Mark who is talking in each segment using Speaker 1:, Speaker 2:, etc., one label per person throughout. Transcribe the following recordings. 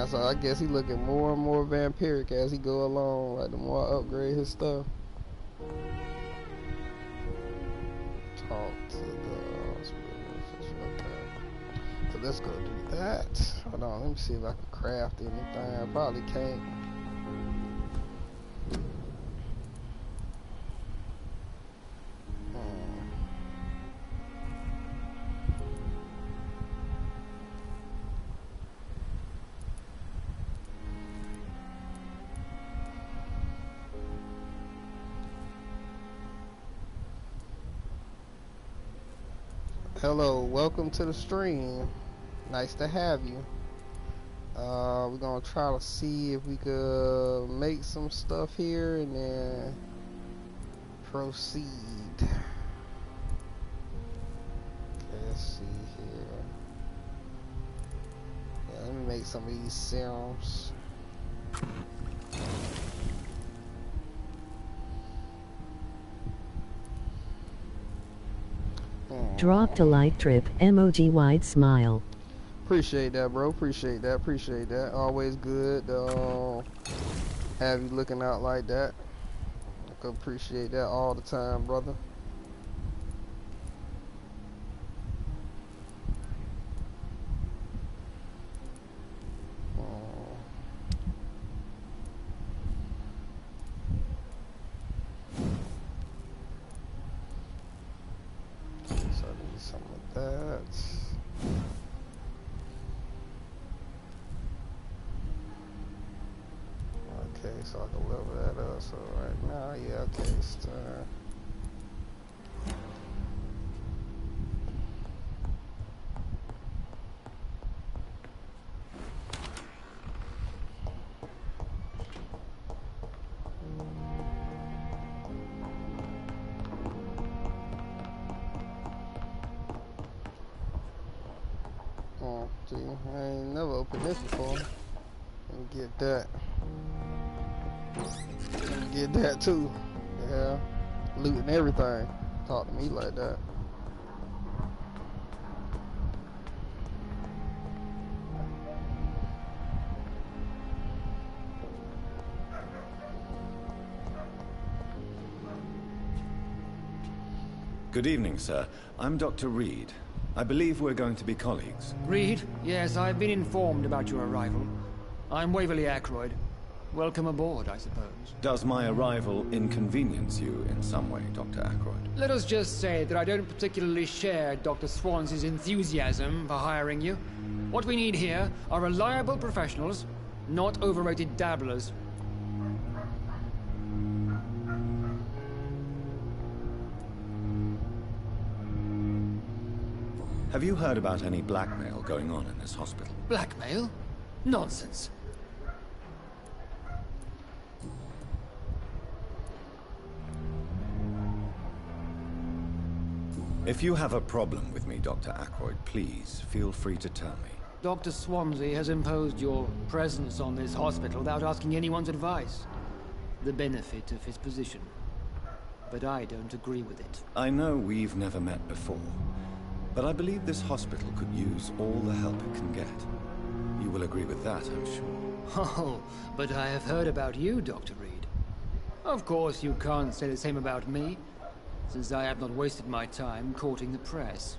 Speaker 1: Man, so I guess he looking more and more vampiric as he go along. Like the more I upgrade his stuff. Talk to the so let's go do that. Hold on, let me see if I can craft anything. I probably can't. Hello, welcome to the stream. Nice to have you. We're gonna try to see if we could make some stuff here and then proceed. Okay, let's see here. Yeah, let me make some of these serums.
Speaker 2: Dropped a light trip, emoji wide smile.
Speaker 1: Appreciate that, bro. Appreciate that. Appreciate that. Always good to have you looking out like that. I can appreciate that all the time, brother. So I can level that up. So right now, yeah, okay, it's time. Oh, gee, I ain't never opened this before. Let me get that. Get that too. Yeah. Looting everything. Talk to me like that.
Speaker 3: Good evening, sir. I'm Dr. Reed. I believe we're going to be colleagues.
Speaker 4: Reed? Yes, I've been informed about your arrival. I'm Waverly Ackroyd. Welcome aboard, I suppose.
Speaker 3: Does my arrival inconvenience you in some way, Dr. Ackroyd?
Speaker 4: Let us just say that I don't particularly share Dr. Swansey's enthusiasm for hiring you. What we need here are reliable professionals, not overrated dabblers.
Speaker 3: Have you heard about any blackmail going on in this hospital?
Speaker 4: Blackmail? Nonsense.
Speaker 3: If you have a problem with me, Dr. Ackroyd, please feel free to tell me.
Speaker 4: Dr. Swansey has imposed your presence on this hospital without asking anyone's advice. The benefit of his position. But I don't agree with it.
Speaker 3: I know we've never met before, but I believe this hospital could use all the help it can get. You will agree with that, I'm sure.
Speaker 4: Oh, but I have heard about you, Dr. Reed. Of course you can't say the same about me, since I have not wasted my time courting the press.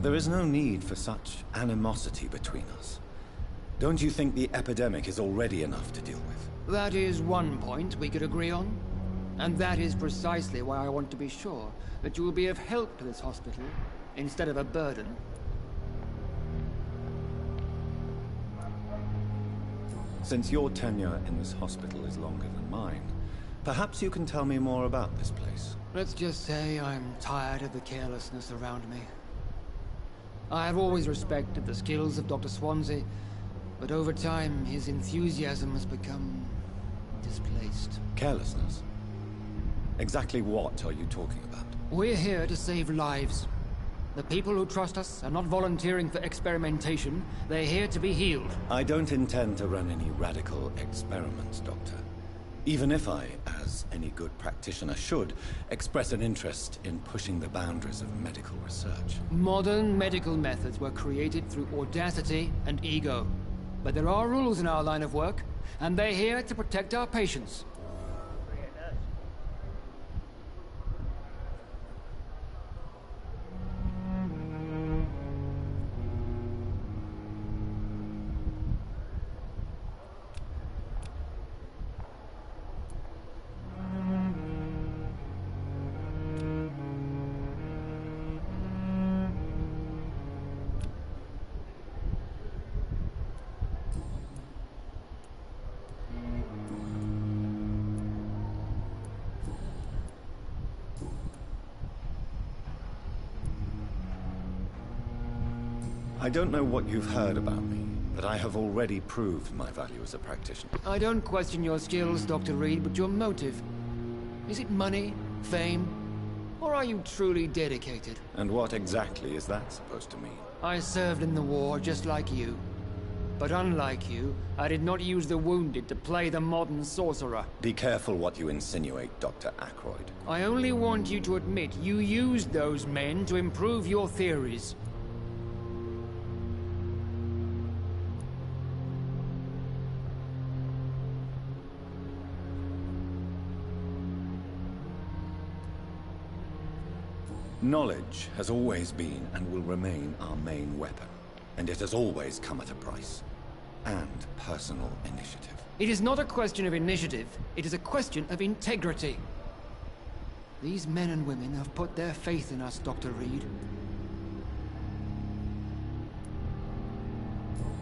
Speaker 3: There is no need for such animosity between us. Don't you think the epidemic is already enough to deal with?
Speaker 4: That is one point we could agree on. And that is precisely why I want to be sure that you will be of help to this hospital, instead of a burden.
Speaker 3: Since your tenure in this hospital is longer than mine, perhaps you can tell me more about this place.
Speaker 4: Let's just say I'm tired of the carelessness around me. I have always respected the skills of Dr. Swansey, but over time his enthusiasm has become displaced.
Speaker 3: Carelessness? Exactly what are you talking about?
Speaker 4: We're here to save lives. The people who trust us are not volunteering for experimentation. They're here to be healed.
Speaker 3: I don't intend to run any radical experiments, Doctor. Even if I, as any good practitioner should, express an interest in pushing the boundaries of medical research.
Speaker 4: Modern medical methods were created through audacity and ego. But there are rules in our line of work, and they're here to protect our patients.
Speaker 3: I don't know what you've heard about me, but I have already proved my value as a practitioner.
Speaker 4: I don't question your skills, Dr. Reed, but your motive. Is it money, fame, or are you truly dedicated?
Speaker 3: And what exactly is that supposed to mean?
Speaker 4: I served in the war just like you. But unlike you, I did not use the wounded to play the modern sorcerer.
Speaker 3: Be careful what you insinuate, Dr. Ackroyd.
Speaker 4: I only want you to admit you used those men to improve your theories.
Speaker 3: Knowledge has always been and will remain our main weapon, and it has always come at a price. And personal initiative.
Speaker 4: It is not a question of initiative, it is a question of integrity. These men and women have put their faith in us, Dr. Reed.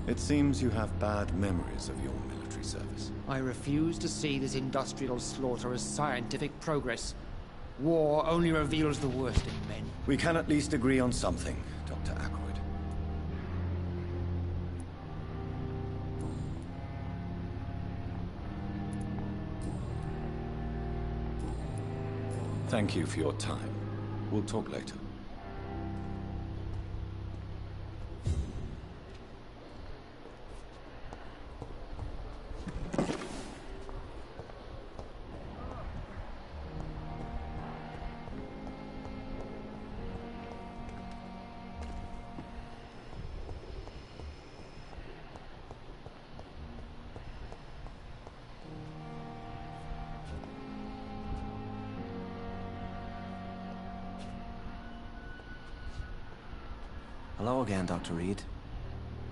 Speaker 3: It seems you have bad memories of your military service.
Speaker 4: I refuse to see this industrial slaughter as scientific progress. War only reveals the worst in men.
Speaker 3: We can at least agree on something, Dr. Ackroyd. Thank you for your time. We'll talk later.
Speaker 5: Hello again, Dr. Reed.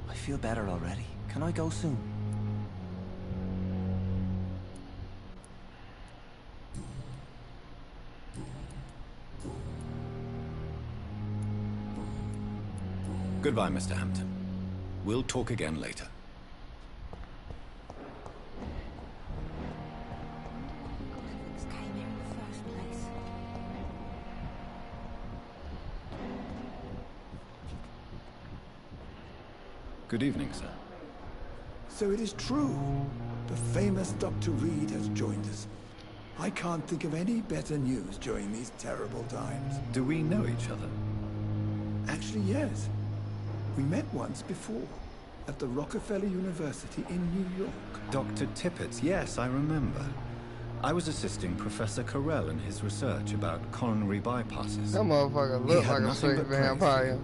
Speaker 5: I feel better already. Can I go soon?
Speaker 3: Goodbye, Mr. Hampton. We'll talk again later.
Speaker 6: Came here in the first place.
Speaker 3: Good evening, sir.
Speaker 7: So it is true. The famous Dr. Reed has joined us. I can't think of any better news during these terrible times.
Speaker 3: Do we know each other?
Speaker 7: Actually, yes. We met once before, at the Rockefeller University in New York.
Speaker 3: Dr. Tippett, yes, I remember. I was assisting Professor Carell in his research about coronary bypasses.
Speaker 1: That motherfucker
Speaker 3: He
Speaker 1: look
Speaker 3: had
Speaker 1: like a
Speaker 3: nothing
Speaker 1: straight
Speaker 3: but praise for
Speaker 1: vampire.
Speaker 3: you.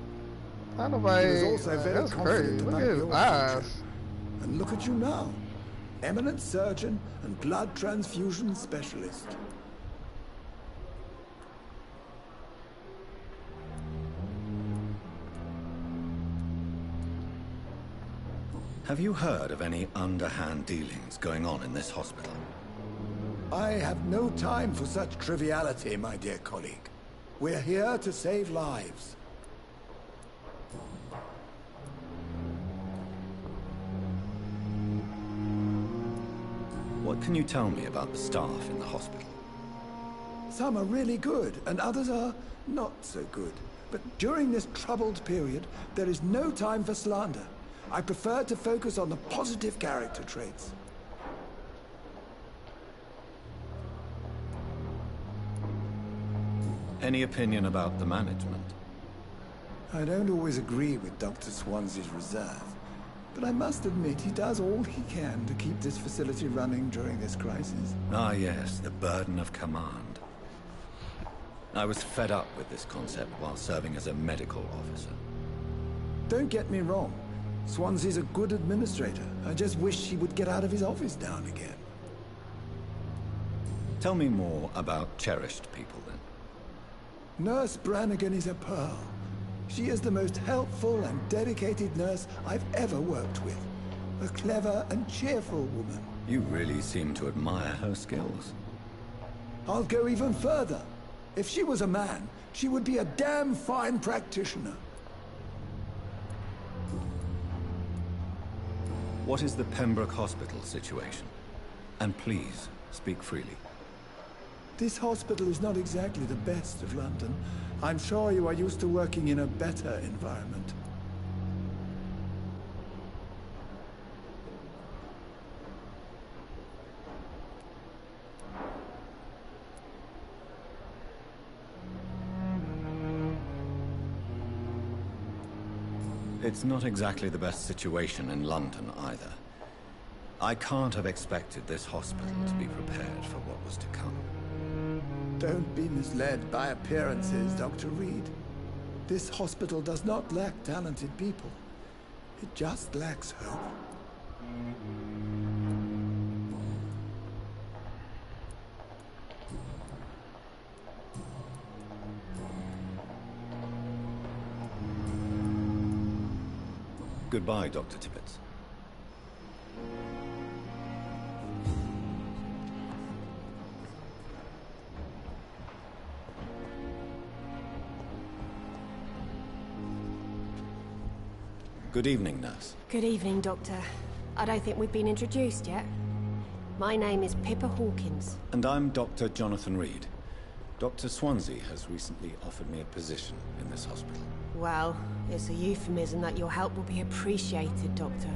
Speaker 1: How nobody?
Speaker 7: He was also very
Speaker 1: That's crazy.
Speaker 7: confident
Speaker 1: Look
Speaker 7: about
Speaker 1: at his
Speaker 7: your
Speaker 1: eyes.
Speaker 7: future. And look at you now. Eminent surgeon and blood transfusion specialist.
Speaker 3: Have you heard of any underhand dealings going on in this hospital?
Speaker 7: I have no time for such triviality, my dear colleague. We're here to save lives.
Speaker 3: What can you tell me about the staff in the hospital?
Speaker 7: Some are really good, and others are not so good. But during this troubled period, there is no time for slander. I prefer to focus on the positive character traits.
Speaker 3: Any opinion about the management?
Speaker 7: I don't always agree with Dr. Swansea's reserve, but I must admit he does all he can to keep this facility running during this crisis.
Speaker 3: Ah yes, the burden of command. I was fed up with this concept while serving as a medical officer.
Speaker 7: Don't get me wrong. Swansea's a good administrator. I just wish he would get out of his office now and again.
Speaker 3: Tell me more about cherished people, then.
Speaker 7: Nurse Brannigan is a pearl. She is the most helpful and dedicated nurse I've ever worked with. A clever and cheerful woman.
Speaker 3: You really seem to admire her skills.
Speaker 7: I'll go even further. If she was a man, she would be a damn fine practitioner.
Speaker 3: What is the Pembroke Hospital situation? And please, speak freely.
Speaker 7: This hospital is not exactly the best of London. I'm sure you are used to working in a better environment.
Speaker 3: It's not exactly the best situation in London either. I can't have expected this hospital to be prepared for what was to come.
Speaker 7: Don't be misled by appearances, Dr. Reed. This hospital does not lack talented people. It just lacks hope.
Speaker 3: Goodbye, Dr. Tibbets. Good evening, nurse.
Speaker 6: Good evening, Doctor. I don't think we've been introduced yet. My name is Pippa Hawkins.
Speaker 3: And I'm Dr. Jonathan Reed. Dr. Swansea has recently offered me a position in this hospital.
Speaker 6: Well, it's a euphemism that your help will be appreciated, Doctor.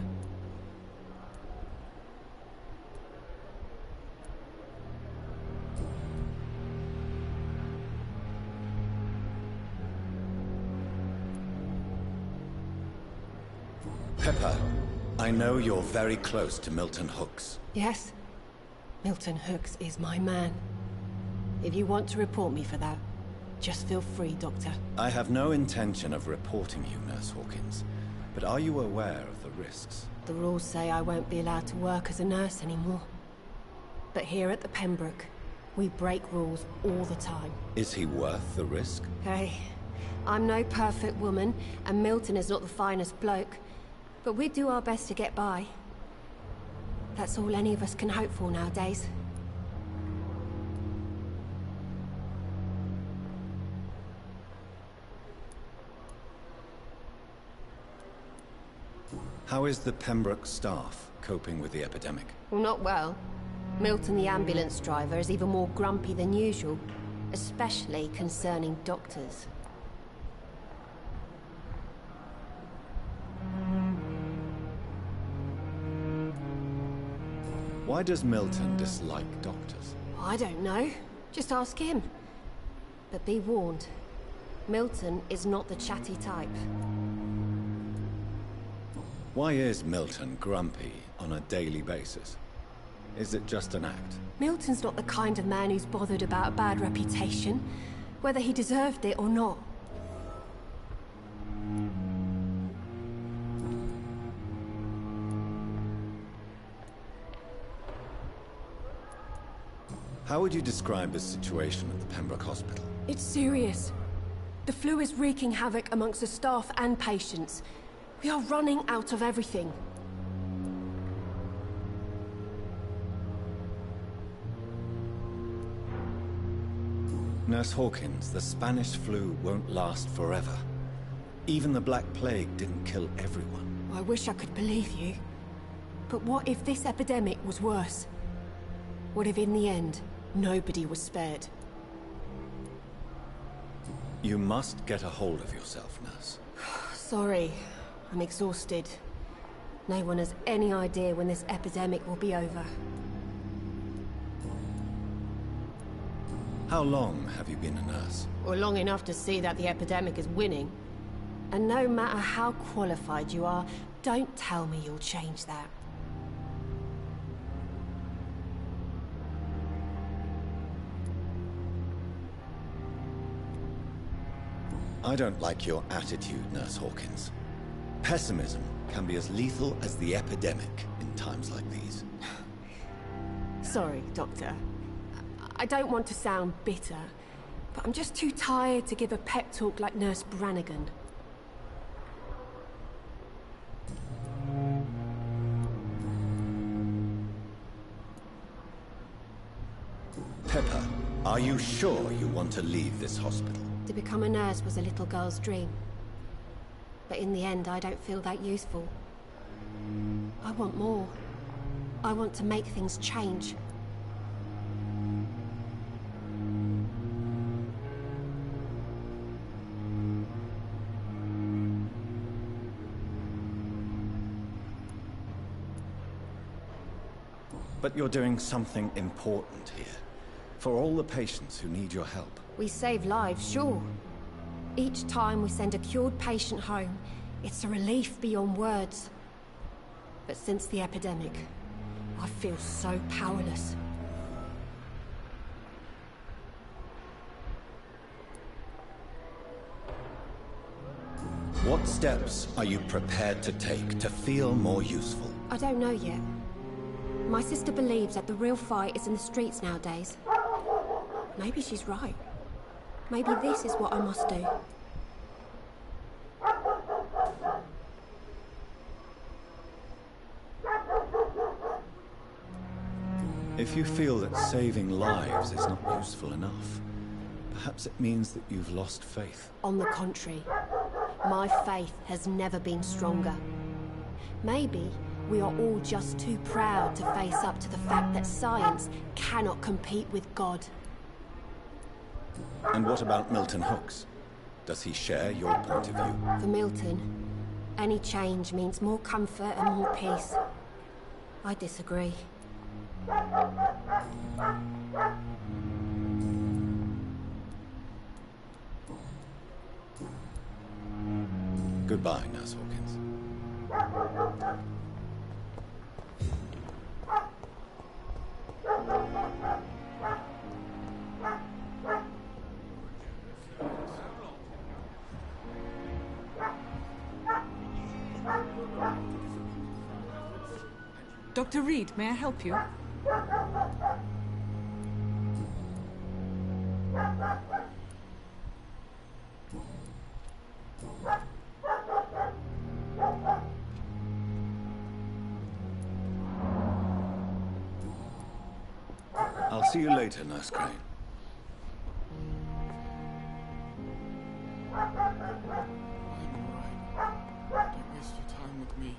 Speaker 3: Pepper, I know you're very close to Milton Hooks.
Speaker 6: Yes? Milton Hooks is my man. If you want to report me for that, just feel free, Doctor.
Speaker 3: I have no intention of reporting you, Nurse Hawkins. But are you aware of the risks?
Speaker 6: The rules say I won't be allowed to work as a nurse anymore. But here at the Pembroke, we break rules all the time.
Speaker 3: Is he worth the risk?
Speaker 6: Hey, I'm no perfect woman, and Milton is not the finest bloke. But we do our best to get by. That's all any of us can hope for nowadays.
Speaker 3: How is the Pembroke staff coping with the epidemic?
Speaker 6: Well, not well. Milton, the ambulance driver, is even more grumpy than usual, especially concerning doctors.
Speaker 3: Why does Milton dislike doctors?
Speaker 6: I don't know. Just ask him. But be warned, Milton is not the chatty type.
Speaker 3: Why is Milton grumpy on a daily basis? Is it just an act?
Speaker 6: Milton's not the kind of man who's bothered about a bad reputation, whether he deserved it or not.
Speaker 3: How would you describe the situation at the Pembroke Hospital?
Speaker 6: It's serious. The flu is wreaking havoc amongst the staff and patients. We are running out of everything.
Speaker 3: Nurse Hawkins, the Spanish flu won't last forever. Even the Black Plague didn't kill everyone.
Speaker 6: I wish I could believe you. But what if this epidemic was worse? What if in the end, nobody was spared?
Speaker 3: You must get a hold of yourself, nurse.
Speaker 6: Sorry, I'm exhausted. No one has any idea when this epidemic will be over.
Speaker 3: How long have you been a nurse?
Speaker 6: Or long enough to see that the epidemic is winning. And no matter how qualified you are, Don't tell me you'll change that.
Speaker 3: I don't like your attitude, Nurse Hawkins. Pessimism can be as lethal as the epidemic in times like these.
Speaker 6: Sorry, Doctor. I don't want to sound bitter, but I'm just too tired to give a pep talk like Nurse Brannigan.
Speaker 3: Pepper, are you sure you want to leave this hospital?
Speaker 6: To become a nurse was a little girl's dream. But in the end, I don't feel that useful. I want more. I want to make things change.
Speaker 3: But you're doing something important here. For all the patients who need your help.
Speaker 6: We save lives, sure. Each time we send a cured patient home, it's a relief beyond words. But since the epidemic, I feel so powerless.
Speaker 3: What steps are you prepared to take to feel more useful?
Speaker 6: I don't know yet. My sister believes that the real fight is in the streets nowadays. Maybe she's right. Maybe this is what I must do.
Speaker 3: If you feel that saving lives is not useful enough, perhaps it means that you've lost faith.
Speaker 6: On the contrary, my faith has never been stronger. Maybe we are all just too proud to face up to the fact that science cannot compete with God.
Speaker 3: And what about Milton Hooks? Does he share your point of view?
Speaker 6: For Milton, any change means more comfort and more peace. I disagree.
Speaker 3: Goodbye, Nurse Hawkins.
Speaker 8: Dr. Reed, may I help you?
Speaker 3: I'll see you later, Nurse Crane.
Speaker 9: I'm alright. Don't waste your time with me.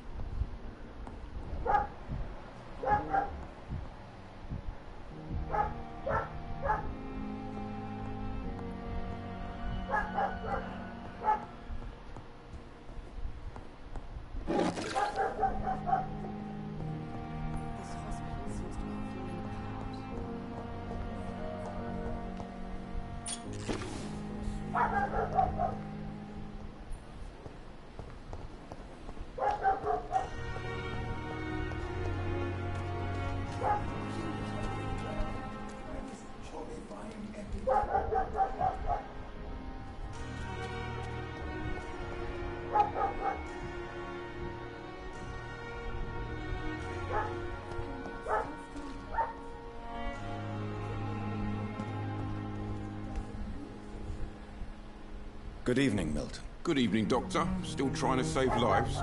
Speaker 3: Good evening, Milton.
Speaker 9: Good evening, Doctor. Still trying to save lives?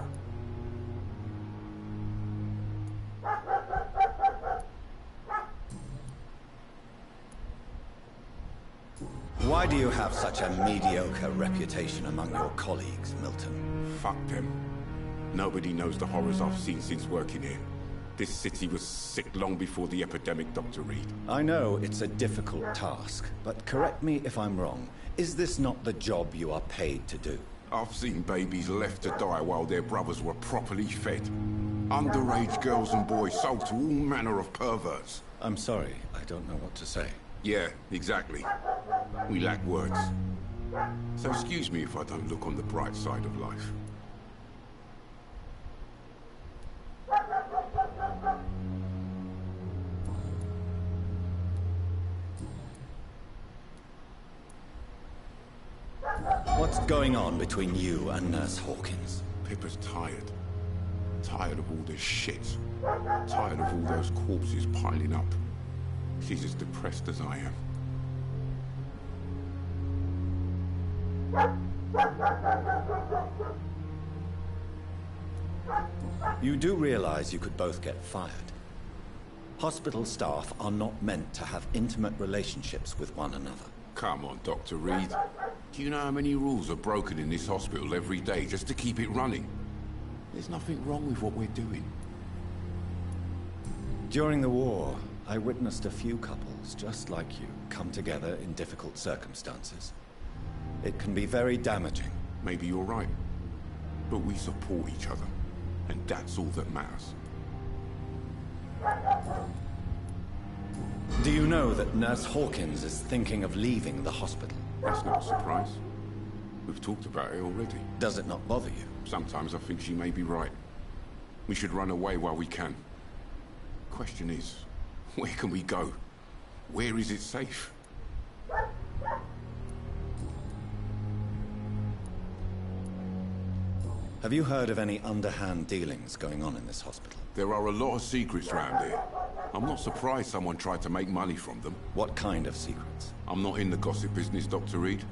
Speaker 3: Why do you have such a mediocre reputation among your colleagues, Milton?
Speaker 9: Fuck them. Nobody knows the horrors I've seen since working here. This city was sick long before the epidemic, Dr. Reed.
Speaker 3: I know it's a difficult task, but correct me if I'm wrong. Is this not the job you are paid to do?
Speaker 9: I've seen babies left to die while their brothers were properly fed. Underage girls and boys sold to all manner of perverts.
Speaker 3: I'm sorry, I don't know what to say.
Speaker 9: Yeah, exactly. We lack words. So excuse me if I don't look on the bright side of life.
Speaker 3: What's going on between you and Nurse Hawkins?
Speaker 9: Pippa's tired. Tired of all this shit. Tired of all those corpses piling up. She's as depressed as I am.
Speaker 3: You do realize you could both get fired. Hospital staff are not meant to have intimate relationships with one another.
Speaker 9: Come on, Dr. Reed. Do you know how many rules are broken in this hospital every day just to keep it running? There's nothing wrong with what we're doing.
Speaker 3: During the war, I witnessed a few couples just like you come together in difficult circumstances. It can be very damaging.
Speaker 9: Maybe you're right. But we support each other. And that's all that matters.
Speaker 3: Do you know that Nurse Hawkins is thinking of leaving the hospital?
Speaker 9: That's not a surprise. We've talked about it already.
Speaker 3: Does it not bother you?
Speaker 9: Sometimes I think she may be right. We should run away while we can. Question is, where can we go? Where is it safe?
Speaker 3: Have you heard of any underhand dealings going on in this hospital?
Speaker 9: There are a lot of secrets around here. I'm not surprised someone tried to make money from them.
Speaker 3: What kind of secrets?
Speaker 9: I'm not in the gossip business, Dr. Reed.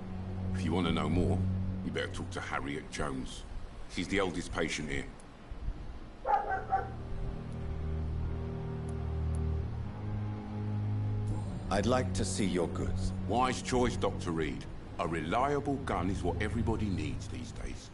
Speaker 9: If you want to know more, you better talk to Harriet Jones. She's the oldest patient here.
Speaker 3: I'd like to see your goods.
Speaker 9: Wise choice, Dr. Reed. A reliable gun is what everybody needs these days.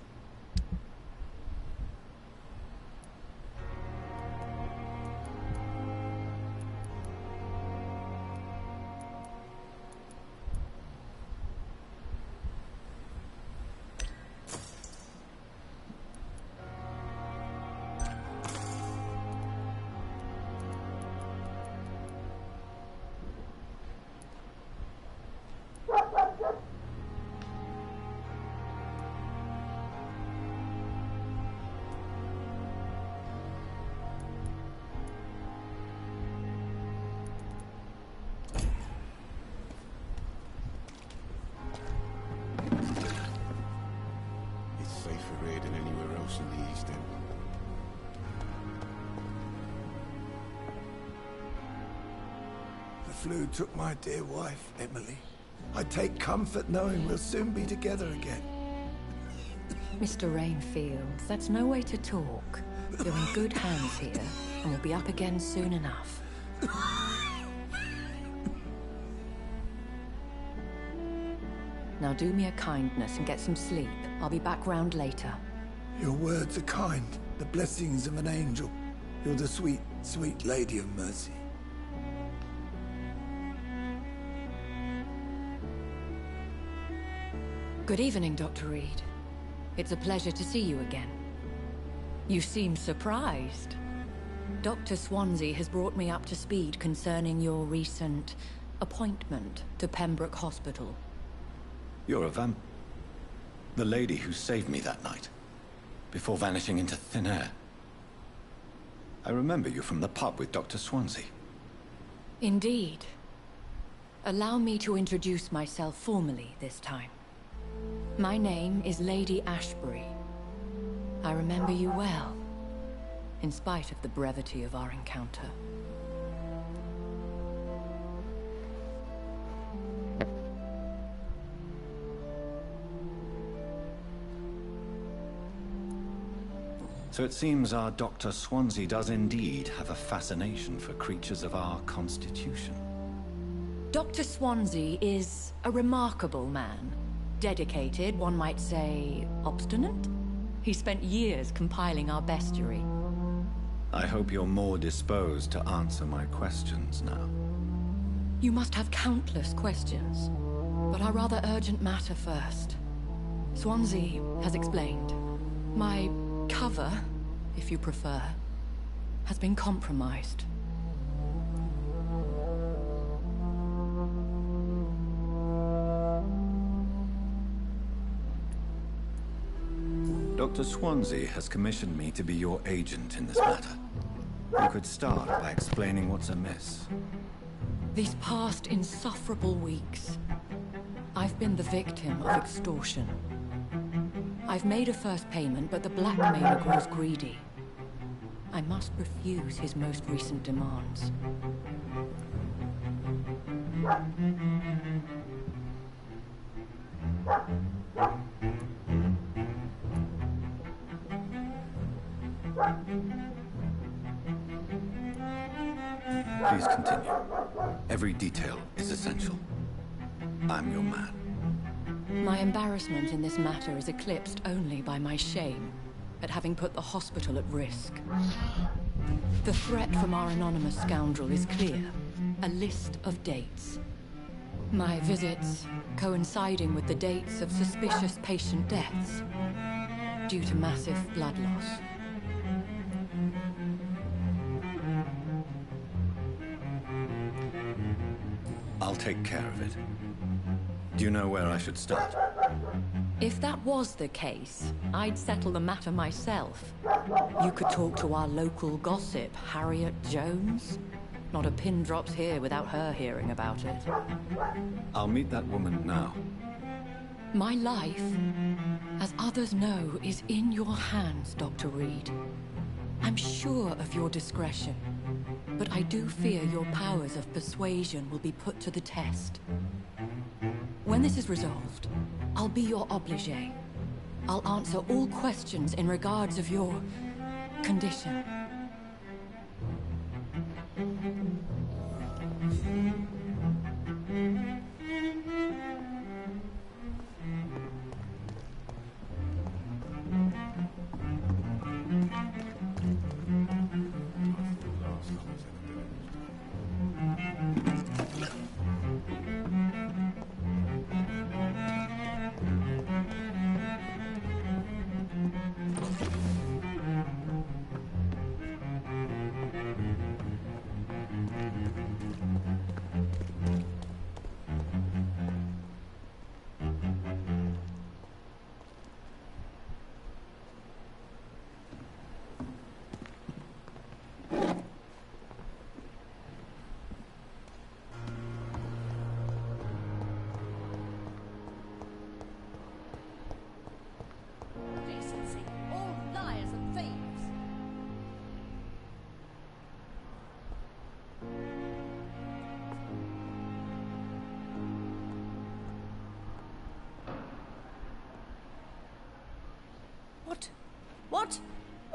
Speaker 9: Safer here than anywhere else in the East End.
Speaker 7: The flu took my dear wife, Emily. I take comfort knowing we'll soon be together again.
Speaker 10: Mr. Rainfield, that's no way to talk. You're in good hands here, and we'll be up again soon enough. Now do me a kindness and get some sleep. I'll be back round later.
Speaker 7: Your words are kind, the blessings of an angel. You're the sweet, sweet Lady of Mercy.
Speaker 10: Good evening, Dr. Reed. It's a pleasure to see you again. You seem surprised. Dr. Swansea has brought me up to speed concerning your recent appointment to Pembroke Hospital.
Speaker 3: You're a vamp... The lady who saved me that night, before vanishing into thin air. I remember you from the pub with Dr. Swansea.
Speaker 10: Indeed. Allow me to introduce myself formally this time. My name is Lady Ashbury. I remember you well, in spite of the brevity of our encounter.
Speaker 3: So it seems our Dr. Swansea does indeed have a fascination for creatures of our constitution.
Speaker 10: Dr. Swansea is a remarkable man. Dedicated, one might say, obstinate? He spent years compiling our bestiary.
Speaker 3: I hope you're more disposed to answer my questions now.
Speaker 10: You must have countless questions, but our rather urgent matter first. Swansea has explained. My cover, if you prefer, has been compromised.
Speaker 3: Dr. Swansea has commissioned me to be your agent in this matter. You could start by explaining what's amiss.
Speaker 10: These past insufferable weeks, I've been the victim of extortion. I've made a first payment, but the blackmailer grows greedy. I must refuse his most recent demands.
Speaker 3: Please continue. Every detail is essential. I'm your man.
Speaker 10: My embarrassment in this matter is eclipsed only by my shame at having put the hospital at risk. The threat from our anonymous scoundrel is clear. A list of dates. My visits coinciding with the dates of suspicious patient deaths due to massive blood loss.
Speaker 3: I'll take care of it. Do you know where I should start?
Speaker 10: If that was the case, I'd settle the matter myself. You could talk to our local gossip, Harriet Jones. Not a pin drops here without her hearing about it.
Speaker 3: I'll meet that woman now.
Speaker 10: My life, as others know, is in your hands, Dr. Reed. I'm sure of your discretion, but I do fear your powers of persuasion will be put to the test. When this is resolved, I'll be your obligé. I'll answer all questions in regards of your condition.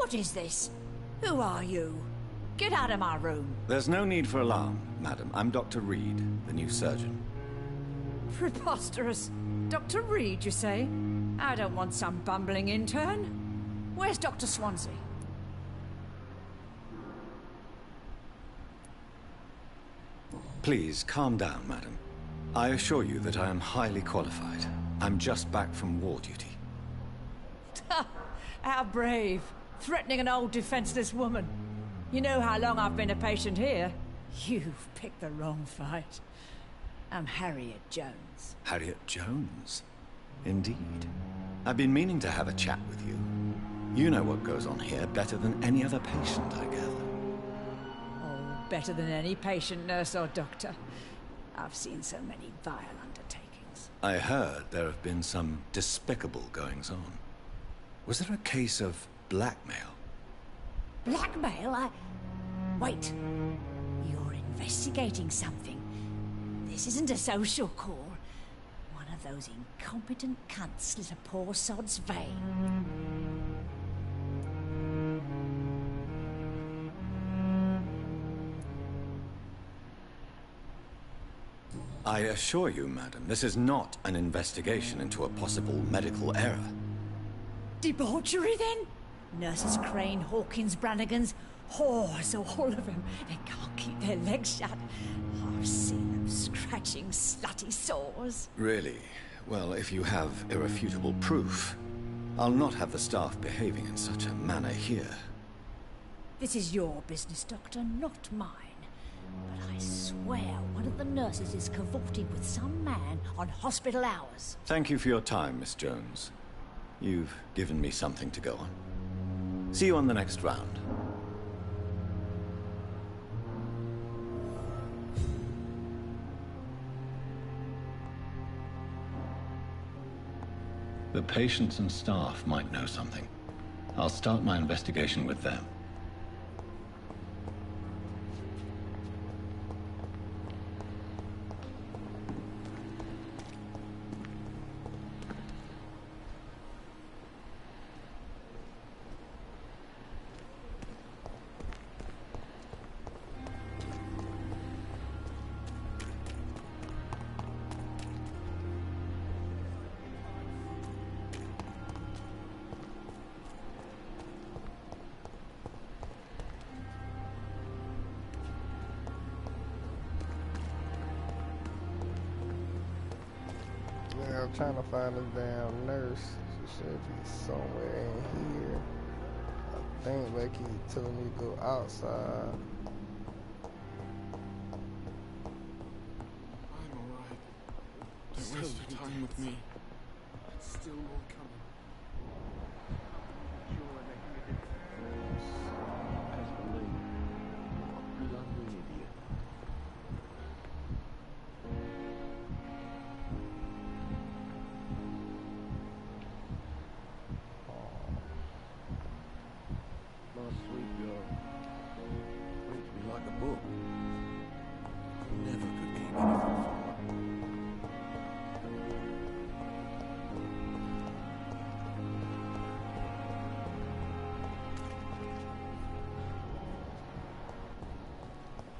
Speaker 11: What is this? Who are you? Get out of my room.
Speaker 3: There's no need for alarm, madam. I'm Dr. Reed, the new surgeon.
Speaker 11: Preposterous. Dr. Reed, you say? I don't want some bumbling intern. Where's Dr. Swansea?
Speaker 3: Please, calm down, madam. I assure you that I am highly qualified. I'm just back from war duty.
Speaker 11: How brave. Threatening an old defenseless woman. You know how long I've been a patient here? You've picked the wrong fight. I'm Harriet Jones.
Speaker 3: Harriet Jones? Indeed. I've been meaning to have a chat with you. You know what goes on here better than any other patient, I gather.
Speaker 11: Oh, better than any patient, nurse or doctor. I've seen so many vile undertakings.
Speaker 3: I heard there have been some despicable goings-on. Was there a case of blackmail?
Speaker 11: Blackmail? Wait. You're investigating something. This isn't a social call. One of those incompetent cunts slit a poor sod's vein.
Speaker 3: I assure you, madam, this is not an investigation into a possible medical error.
Speaker 11: Debauchery, then? Nurses Crane, Hawkins, Brannigans, whores, all of them. They can't keep their legs shut. I've seen them scratching slutty sores.
Speaker 3: Really? Well, if you have irrefutable proof, I'll not have the staff behaving in such a manner here.
Speaker 11: This is your business, Doctor, not mine. But I swear one of the nurses is cavorting with some man on hospital hours.
Speaker 3: Thank you for your time, Miss Jones. You've given me something to go on. See you on the next round. The patients and staff might know something. I'll start my investigation with them.
Speaker 1: Yeah, I'm trying to find this damn nurse. She should be somewhere in here. I think they keep telling me to go outside.
Speaker 9: I'm alright. Don't waste your time with me. Still more coming.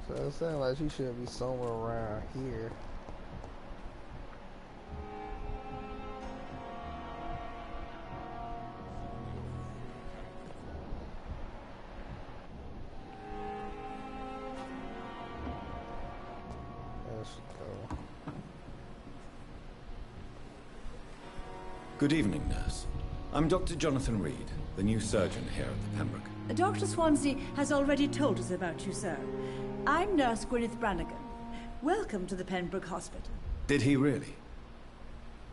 Speaker 1: So it sounds like she should be somewhere around here. There she go.
Speaker 3: Good evening, nurse. I'm Dr. Jonathan Reed, the new surgeon here at the Pembroke.
Speaker 11: Dr. Swansea has already told us about you, sir. I'm Nurse Gwyneth Brannigan. Welcome to the Pembroke Hospital.
Speaker 3: Did he really?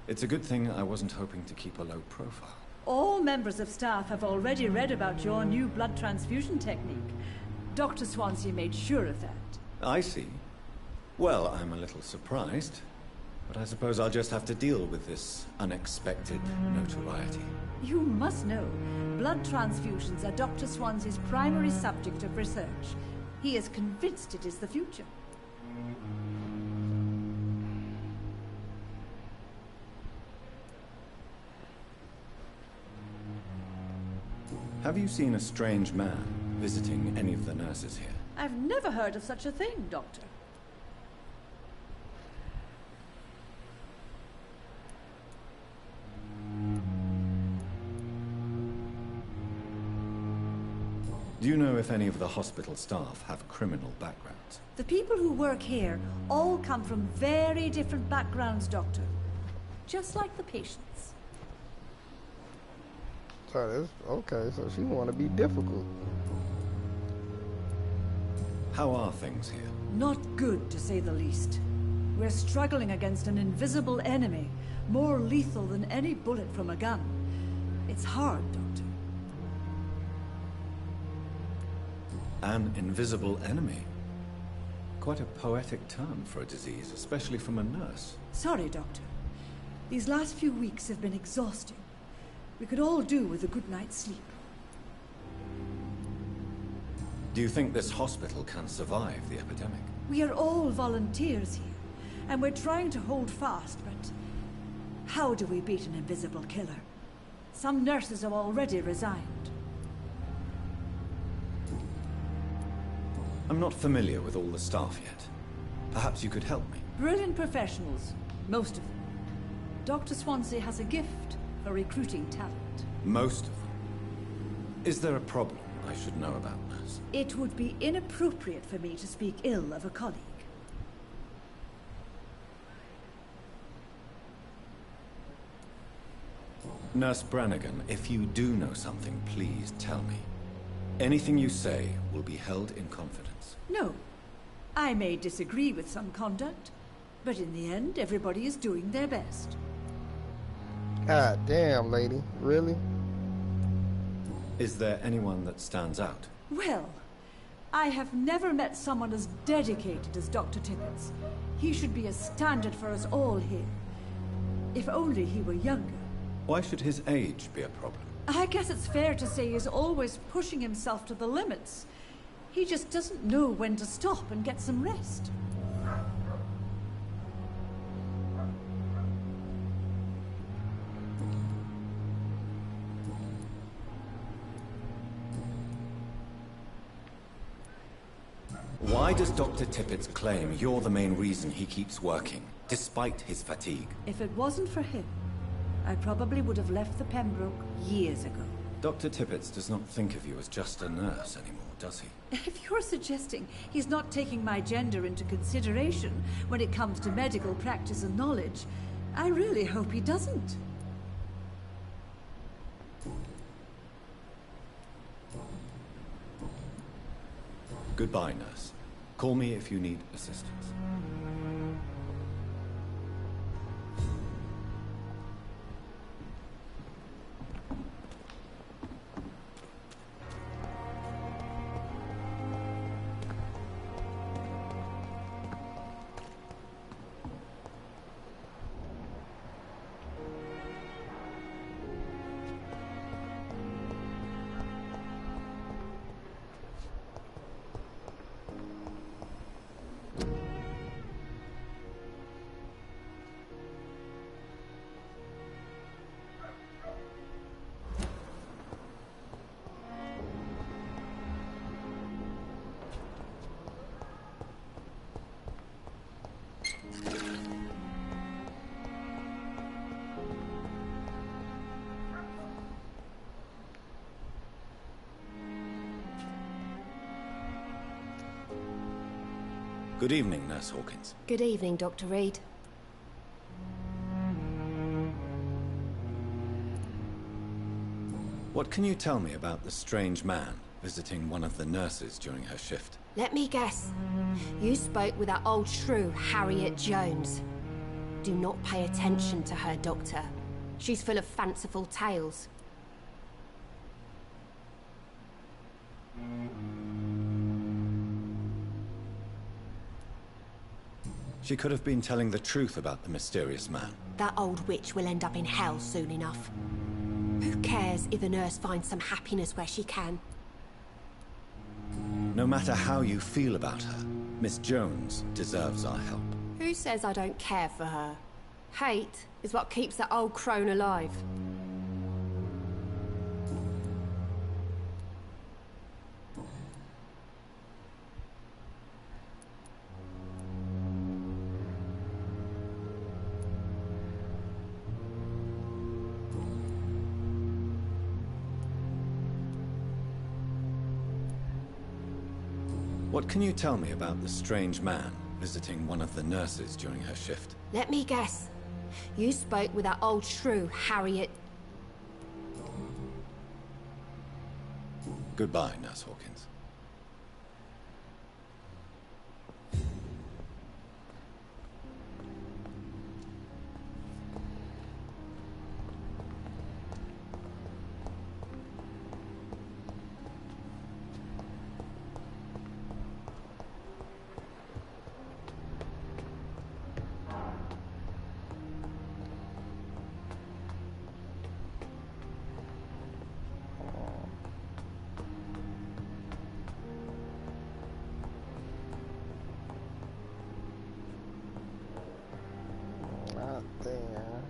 Speaker 3: It's a good thing I wasn't hoping to keep a low profile.
Speaker 11: All members of staff have already read about your new blood transfusion technique. Dr. Swansea made sure of that.
Speaker 3: I see. Well, I'm a little surprised, but I suppose I'll just have to deal with this unexpected notoriety.
Speaker 11: You must know, blood transfusions are Dr. Swansea's primary subject of research. He is convinced it is the future.
Speaker 3: Have you seen a strange man visiting any of the nurses here?
Speaker 11: I've never heard of such a thing, Doctor.
Speaker 3: Do you know if any of the hospital staff have criminal backgrounds?
Speaker 11: The people who work here all come from very different backgrounds, Doctor. Just like the patients.
Speaker 1: So this, okay, so she want to be difficult.
Speaker 3: How are things here?
Speaker 11: Not good, to say the least. We're struggling against an invisible enemy, more lethal than any bullet from a gun. It's hard, Doctor.
Speaker 3: An invisible enemy? Quite a poetic term for a disease, especially from a nurse.
Speaker 11: Sorry, Doctor. These last few weeks have been exhausting. We could all do with a good night's sleep.
Speaker 3: Do you think this hospital can survive the epidemic?
Speaker 11: We are all volunteers here, and we're trying to hold fast, but how do we beat an invisible killer? Some nurses have already resigned.
Speaker 3: I'm not familiar with all the staff yet. Perhaps you could help me.
Speaker 11: Brilliant professionals, most of them. Dr. Swansea has a gift for recruiting talent.
Speaker 3: Most of them. Is there a problem I should know about, nurse?
Speaker 11: It would be inappropriate for me to speak ill of a colleague.
Speaker 3: Nurse Brannigan, if you do know something, please tell me. Anything you say will be held in confidence.
Speaker 11: No. I may disagree with some conduct, but in the end, everybody is doing their best.
Speaker 1: God damn, lady. Really?
Speaker 3: Is there anyone that stands out?
Speaker 11: Well, I have never met someone as dedicated as Dr. Tippett. He should be a standard for us all here. If only he were younger.
Speaker 3: Why should his age be a problem?
Speaker 8: I guess it's fair to say he's always pushing himself to the limits. He just doesn't know when to stop and get some rest.
Speaker 3: Why does Dr. Tippett claim you're the main reason he keeps working, despite his fatigue?
Speaker 8: If it wasn't for him, I probably would have left the Pembroke years ago.
Speaker 3: Dr. Tippett does not think of you as just a nurse anymore, does he?
Speaker 8: If you're suggesting he's not taking my gender into consideration when it comes to medical practice and knowledge, I really hope he doesn't.
Speaker 3: Goodbye, nurse. Call me if you need assistance. Good evening, Nurse Hawkins.
Speaker 6: Good evening, Dr. Reed.
Speaker 3: What can you tell me about the strange man visiting one of the nurses during her shift?
Speaker 6: Let me guess. You spoke with that old shrew, Harriet Jones. Do not pay attention to her, Doctor. She's full of fanciful tales.
Speaker 3: She could have been telling the truth about the mysterious man.
Speaker 6: That old witch will end up in hell soon enough. Who cares if the nurse finds some happiness where she can?
Speaker 3: No matter how you feel about her, Miss Jones deserves our help.
Speaker 6: Who says I don't care for her? Hate is what keeps that old crone alive.
Speaker 3: What can you tell me about the strange man visiting one of the nurses during her shift?
Speaker 6: Let me guess. You spoke with that old shrew, Harriet.
Speaker 3: Goodbye, Nurse Hawkins.
Speaker 1: Not there.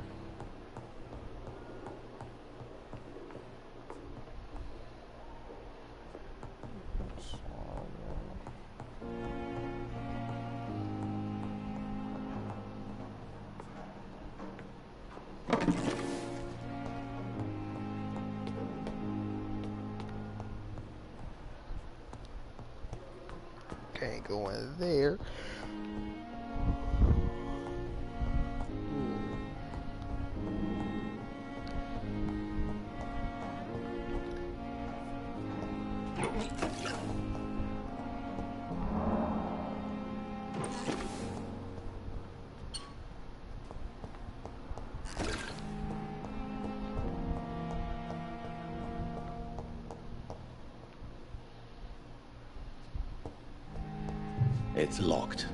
Speaker 1: Can't go in there.
Speaker 3: It's locked.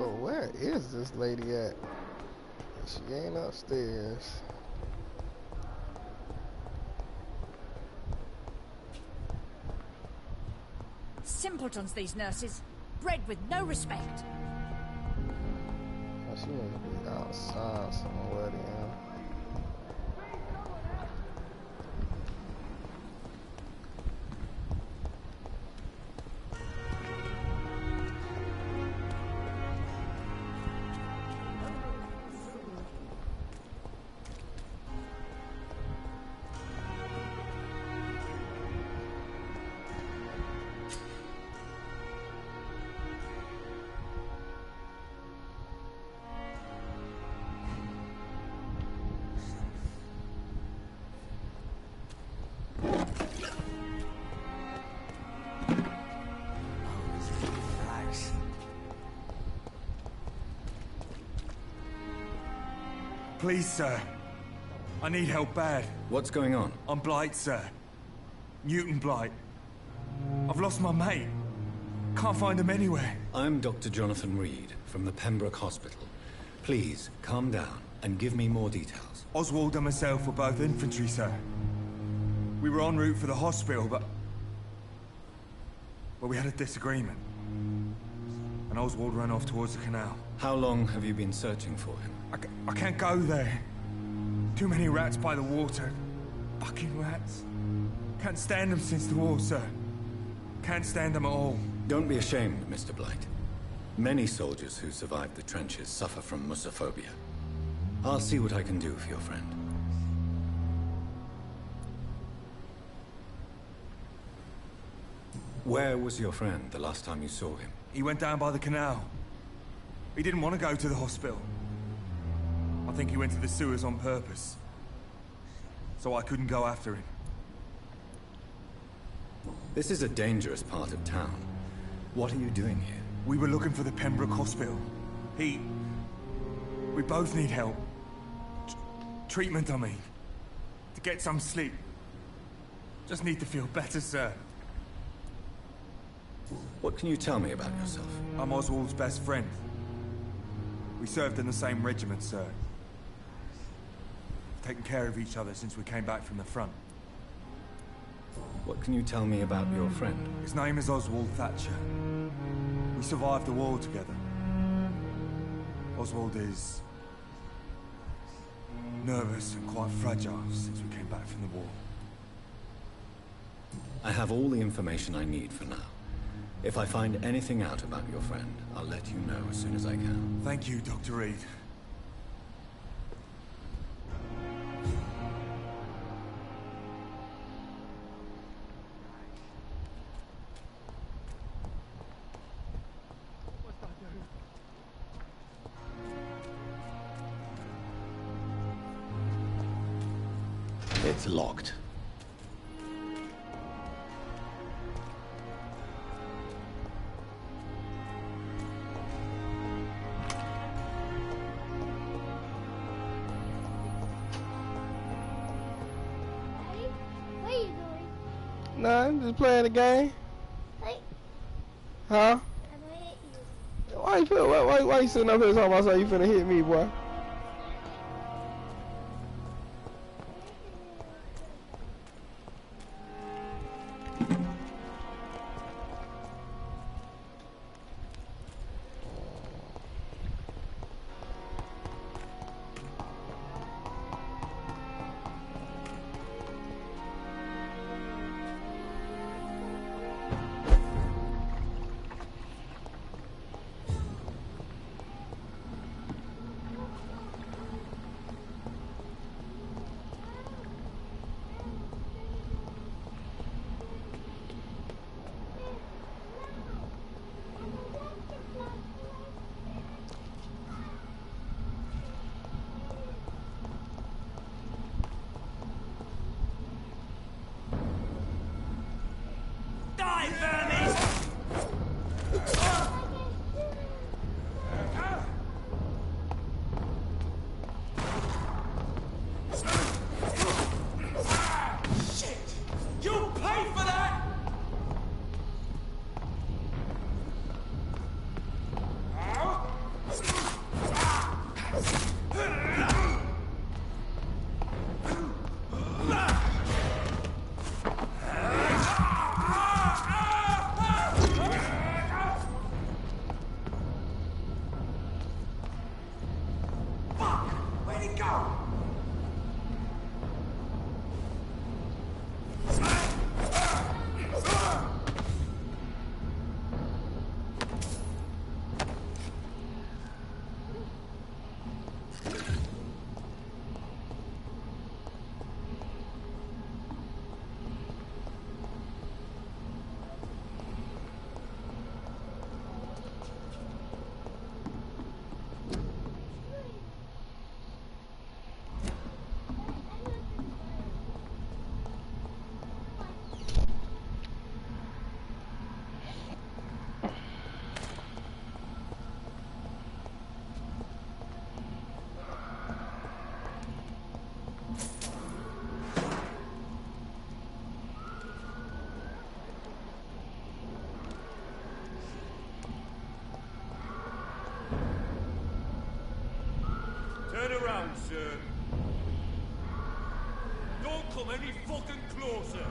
Speaker 1: So where is this lady at? She ain't upstairs.
Speaker 11: Simpletons, these nurses. Bred with no respect.
Speaker 1: Oh, she must be outside somewhere then.
Speaker 12: Please, sir. I need help bad.
Speaker 3: What's going on?
Speaker 12: I'm Blight, sir. Newton Blight. I've lost my mate. Can't find him anywhere.
Speaker 3: I'm Dr. Jonathan Reed from the Pembroke Hospital. Please, calm down and give me more details.
Speaker 12: Oswald and myself were both infantry, sir. We were en route for the hospital, but we had a disagreement. And Oswald ran off towards the canal.
Speaker 3: How long have you been searching for him?
Speaker 12: I can't go there. Too many rats by the water. Fucking rats. Can't stand them since the war, sir. Can't stand them at all.
Speaker 3: Don't be ashamed, Mr. Blight. Many soldiers who survived the trenches suffer from musophobia. I'll see what I can do for your friend. Where was your friend the last time you saw him?
Speaker 12: He went down by the canal. He didn't want to go to the hospital. I think he went to the sewers on purpose. So I couldn't go after him.
Speaker 3: This is a dangerous part of town. What are you doing here?
Speaker 12: We were looking for the Pembroke Hospital. We both need help. Treatment, I mean. To get some sleep. Just need to feel better, sir.
Speaker 3: What can you tell me about yourself?
Speaker 12: I'm Oswald's best friend. We served in the same regiment, sir. Taken care of each other since we came back from the front.
Speaker 3: What can you tell me about your friend?
Speaker 12: His name is Oswald Thatcher. We survived the war together. Oswald is nervous and quite fragile since we came back from the war.
Speaker 3: I have all the information I need for now. If I find anything out about your friend, I'll let you know as soon as I can.
Speaker 12: Thank you, Dr. Reed.
Speaker 3: It's locked.
Speaker 1: Nothing, just playing the game. Huh? Why you sitting up here talking about something you finna hit me, boy?
Speaker 12: Turn around, sir. Don't come any fucking closer.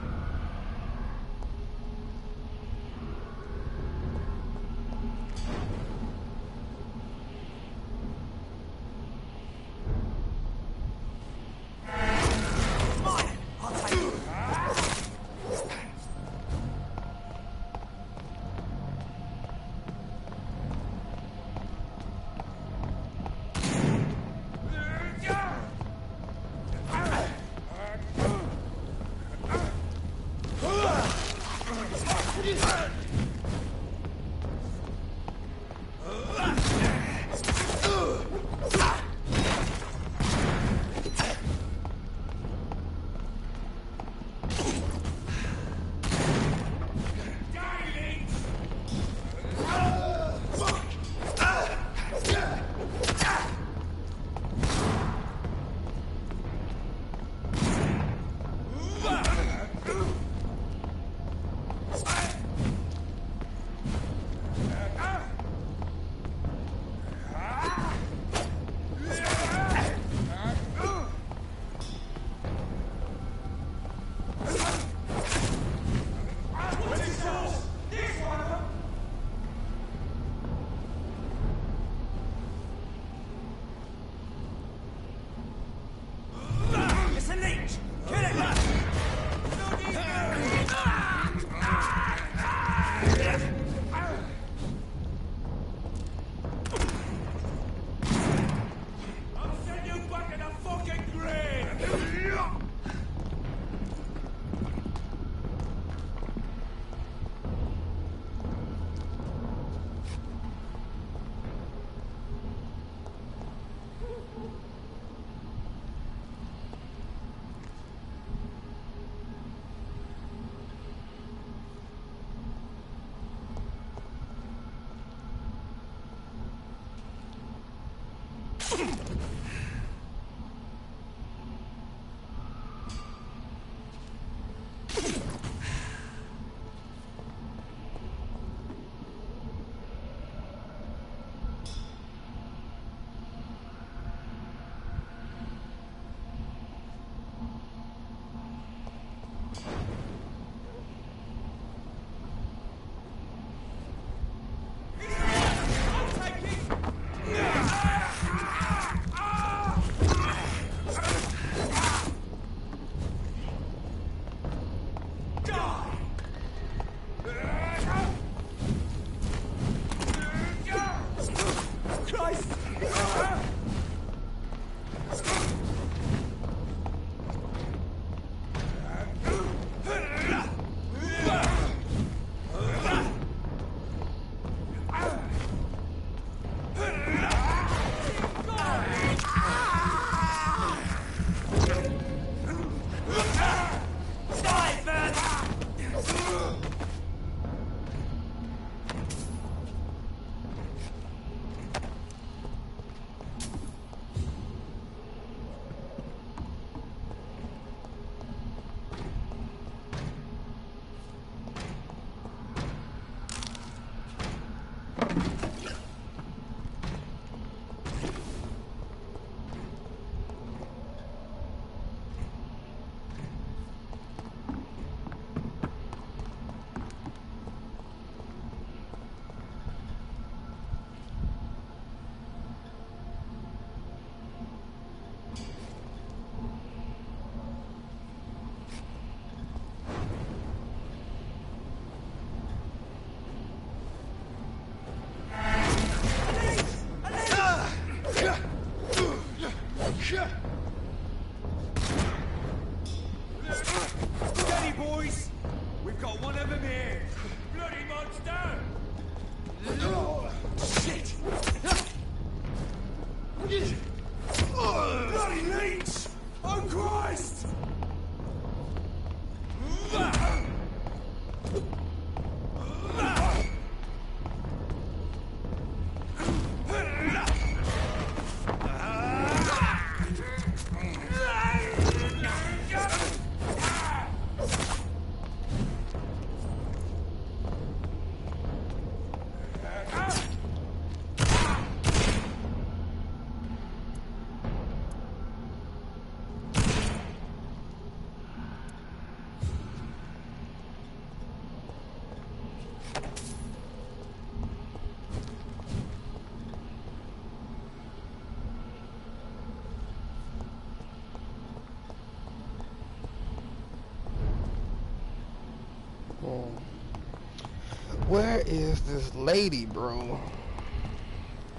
Speaker 1: Where is this lady, bro?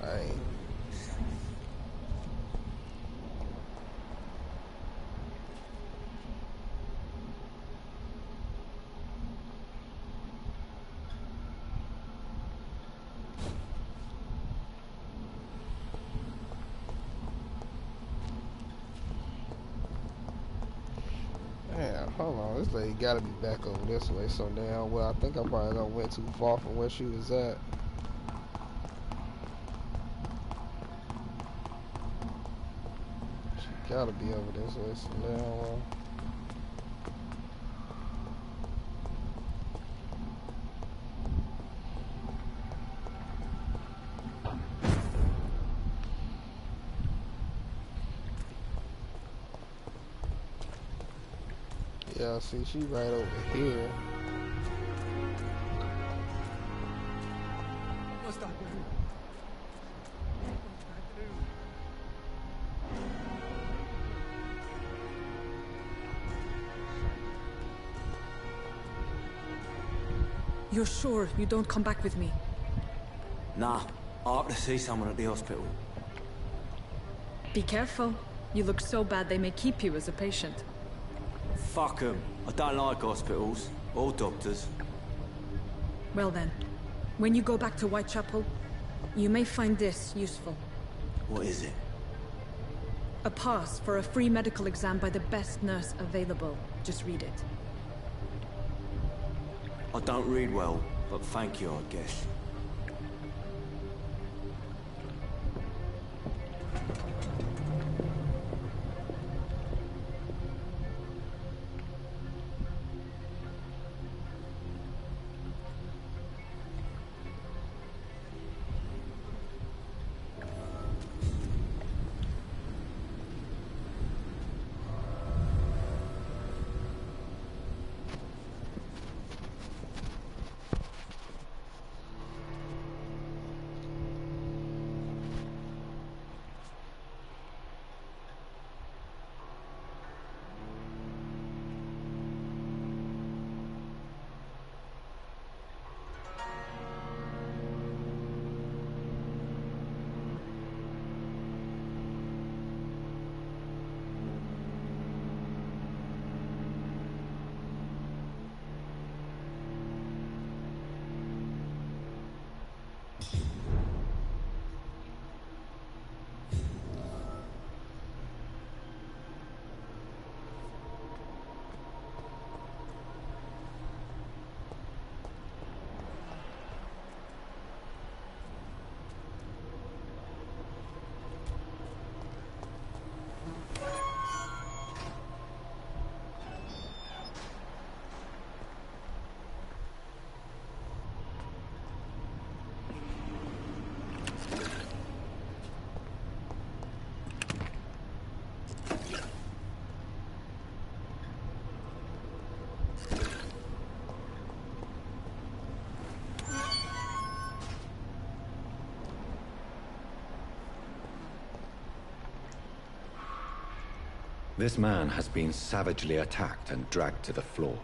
Speaker 1: Alright. Damn, hold on. This lady gotta be back over this way so damn well. I think I probably done went too far from where she was at. She gotta be over this way so damn well. Yeah, see, she right over here.
Speaker 13: You're sure you don't come back with me?
Speaker 5: Nah, I have to see someone at the hospital.
Speaker 13: Be careful. You look so bad they may keep you as a patient.
Speaker 5: Fuck 'em. I don't like hospitals. Or doctors.
Speaker 13: Well then, when you go back to Whitechapel, you may find this useful.
Speaker 5: What is it?
Speaker 13: A pass for a free medical exam by the best nurse available. Just read it.
Speaker 5: I don't read well, but thank you, I guess.
Speaker 3: This man has been savagely attacked and dragged to the floor.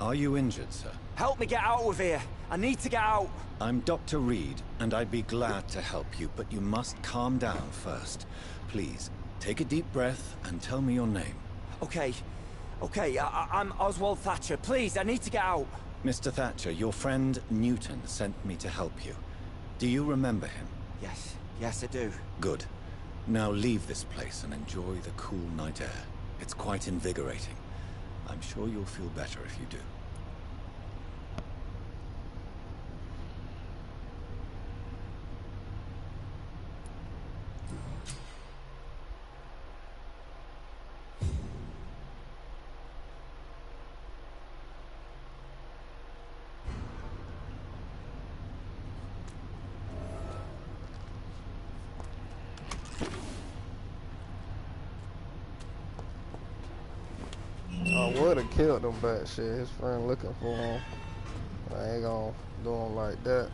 Speaker 3: Are you injured, sir?
Speaker 5: Help me get out of here. I need to get out.
Speaker 3: I'm Dr. Reed, and I'd be glad to help you, but you must calm down first. Please, take a deep breath and tell me your name.
Speaker 5: Okay. I'm Oswald Thatcher. Please, I need to get out.
Speaker 3: Mr. Thatcher, your friend Newton sent me to help you. Do you remember him?
Speaker 5: Yes, I do.
Speaker 3: Good. Now leave this place and enjoy the cool night air. It's quite invigorating. I'm sure you'll feel better if you do.
Speaker 1: I would have killed him, but shit, his friend looking for him. I ain't gonna do him like that.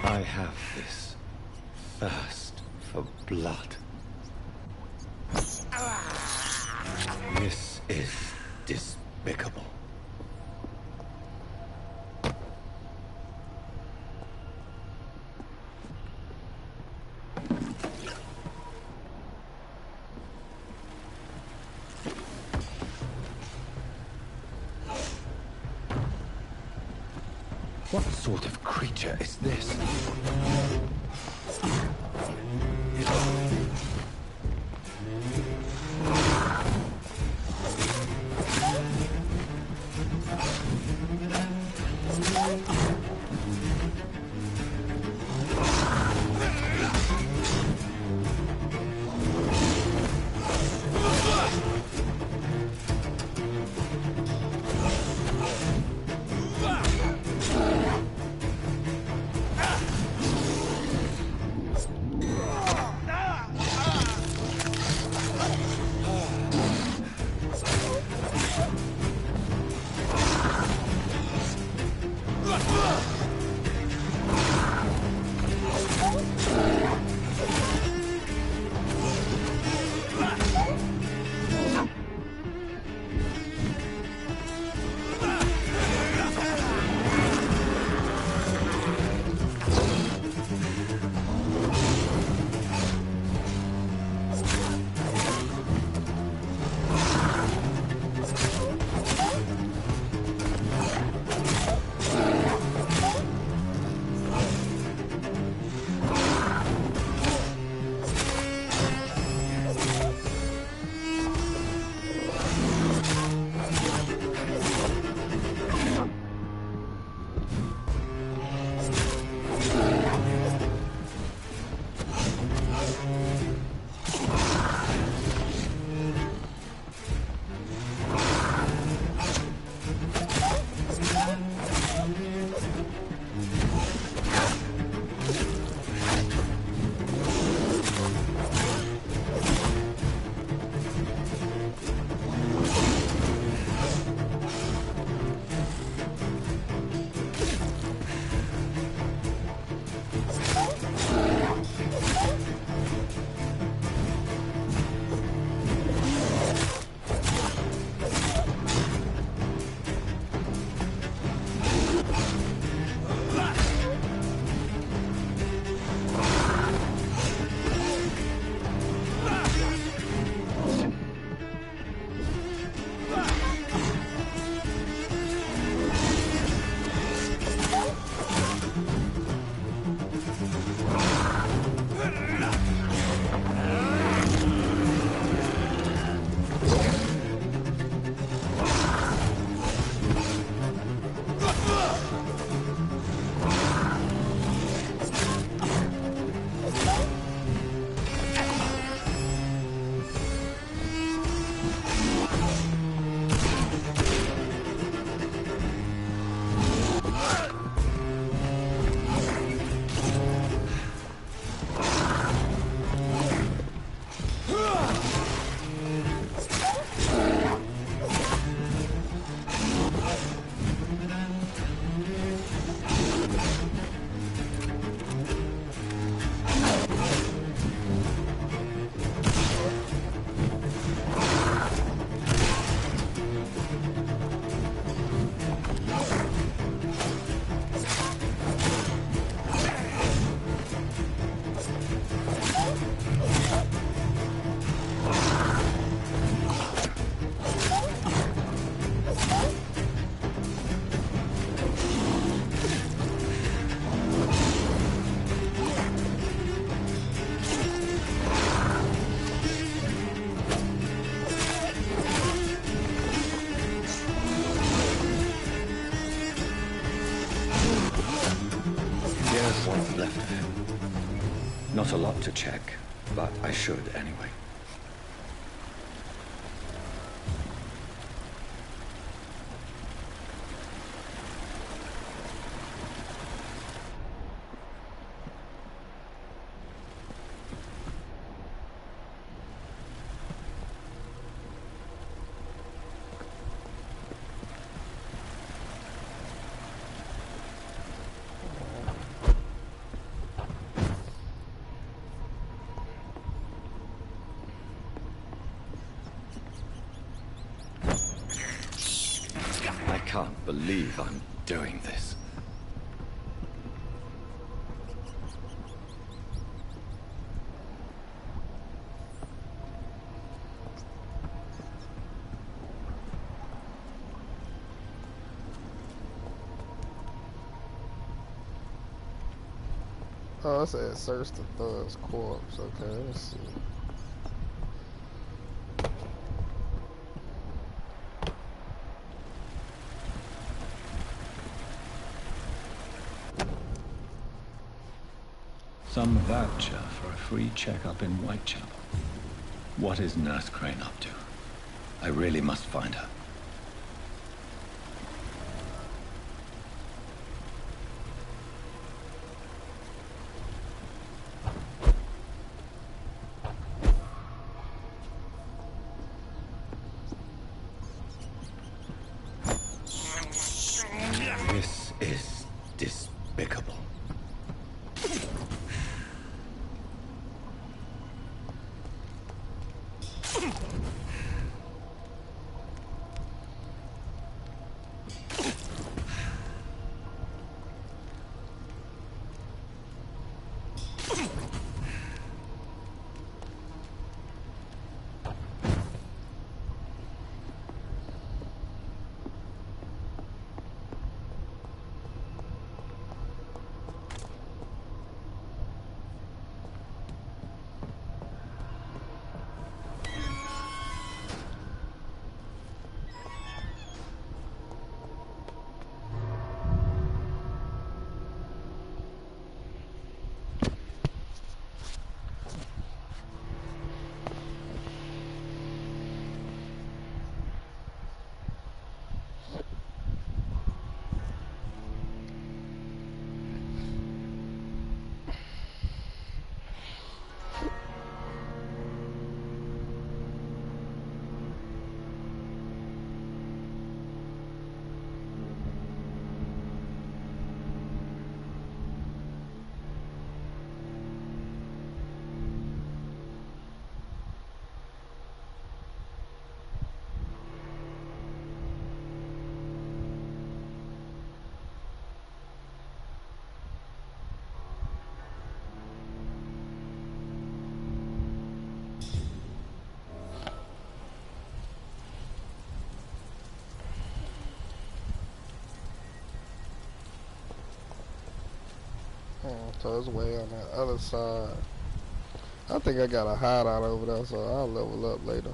Speaker 3: I have this thirst for blood. This is despicable. What sort of creature is this? Not a lot to check, but I should anyway. I can't believe I'm doing this.
Speaker 1: Oh, it said search the thug's corpse. Okay, let's see.
Speaker 3: Some voucher for a free checkup in Whitechapel. What is Nurse Crane up to? I really must find her. This is despicable.
Speaker 1: So it's way on that other side. I think I got a hideout over there, so I'll level up later.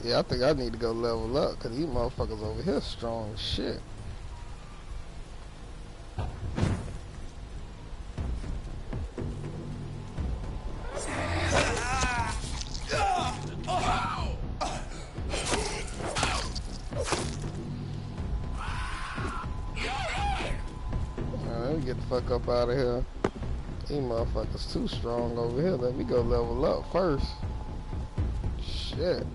Speaker 1: Yeah, I think I need to go level up because these motherfuckers over here strong as shit. Let me get the fuck up out of here. These motherfuckers too strong over here. Let me go level up first. Shit.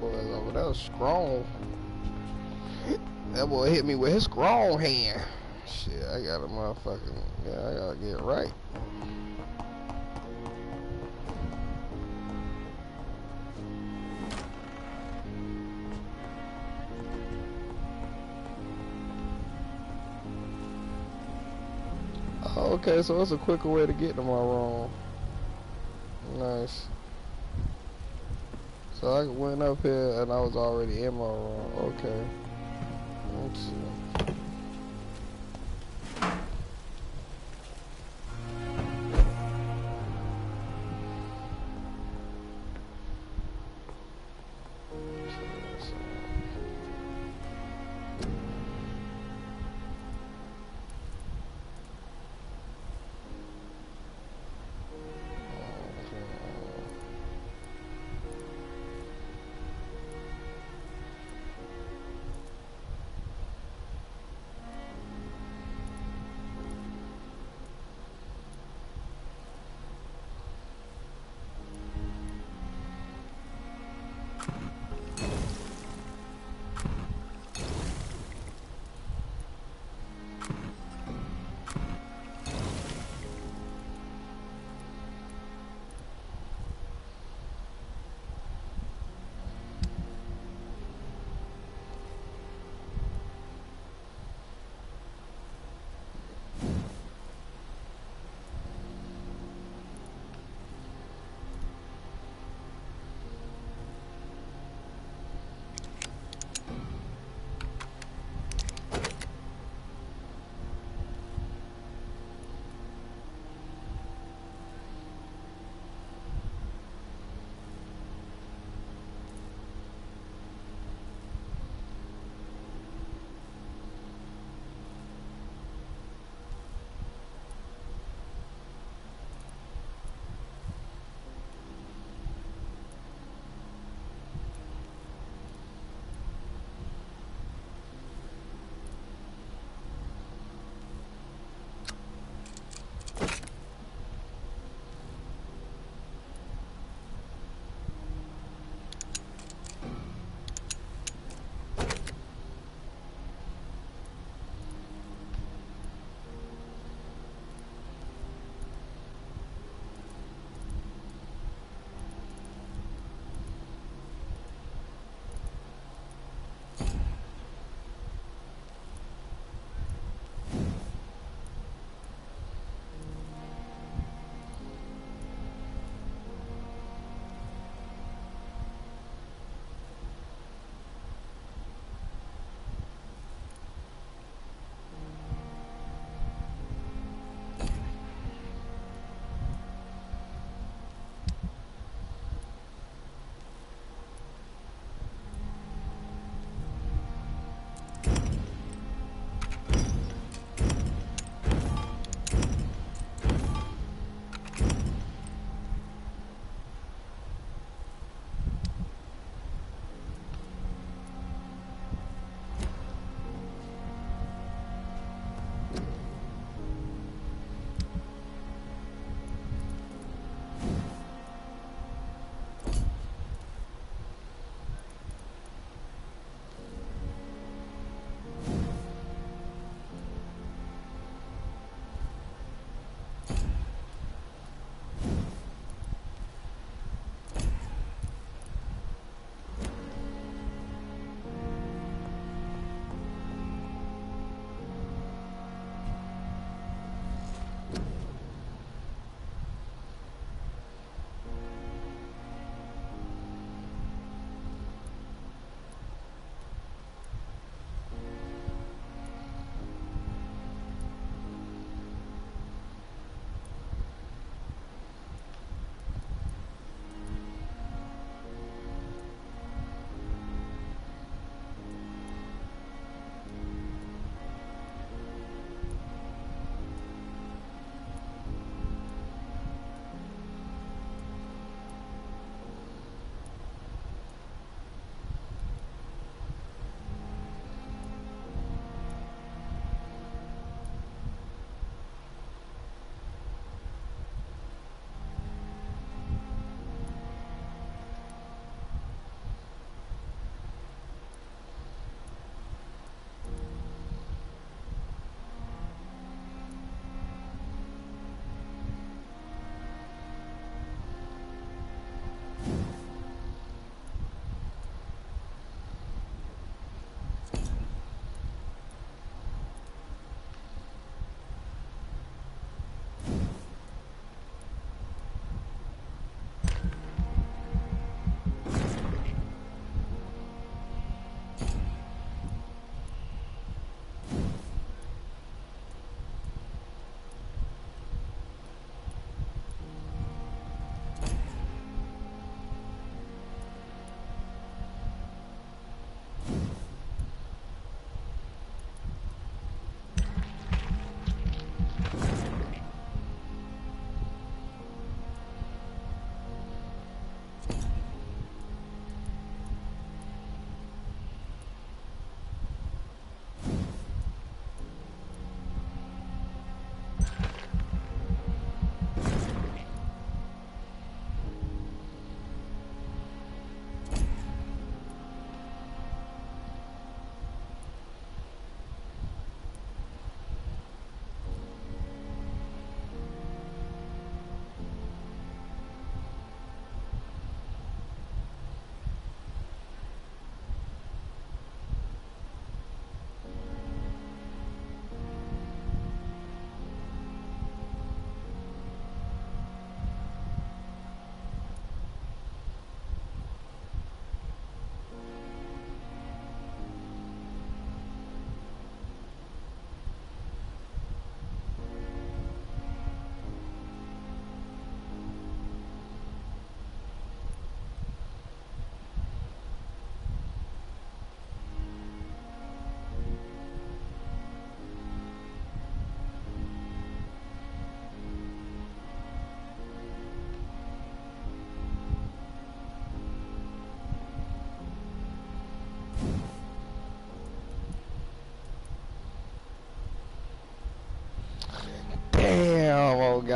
Speaker 1: Boys over there strong. That boy hit me with his strong hand. Shit, I gotta motherfucking, yeah, I gotta get right. Oh, okay, so it's a quicker way to get to my room. Nice. So I went up here and I was already in my room. Okay. Let's see.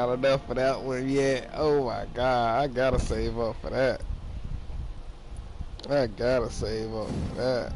Speaker 1: got enough for that one yet. Oh my god, I gotta save up for that. I gotta save up for that.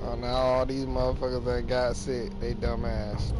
Speaker 1: Oh, now all these motherfuckers that got sick, they dumbass.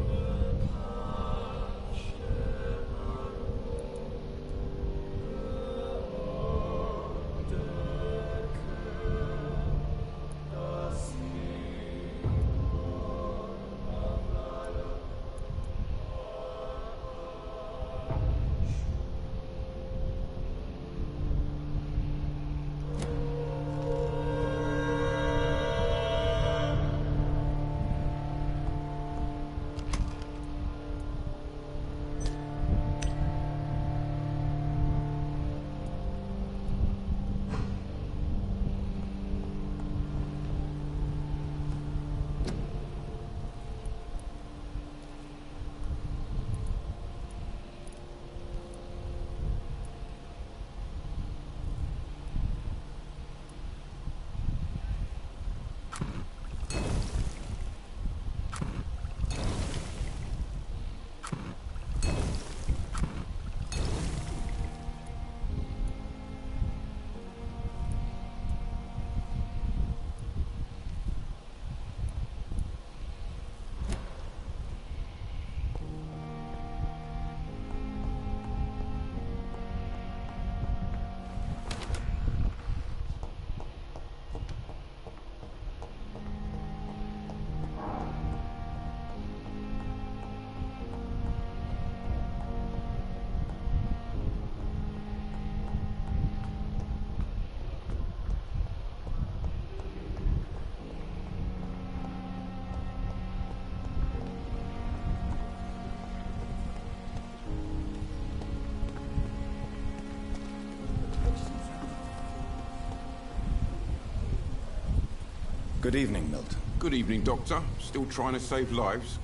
Speaker 3: Good evening, Milton.
Speaker 9: Good evening, Doctor. Still trying to save lives?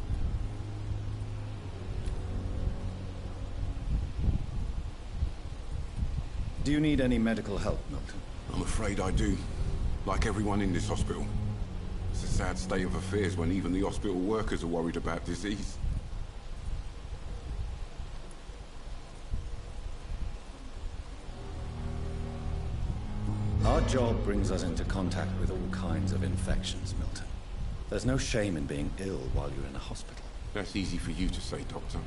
Speaker 3: Do you need any medical help, Milton?
Speaker 9: I'm afraid I do. Like everyone in this hospital. It's a sad state of affairs when even the hospital workers are worried about disease.
Speaker 3: Our job brings us into contact with all kinds of infections, Milton. There's no shame in being ill while you're in a hospital.
Speaker 9: That's easy for you to say, Doctor.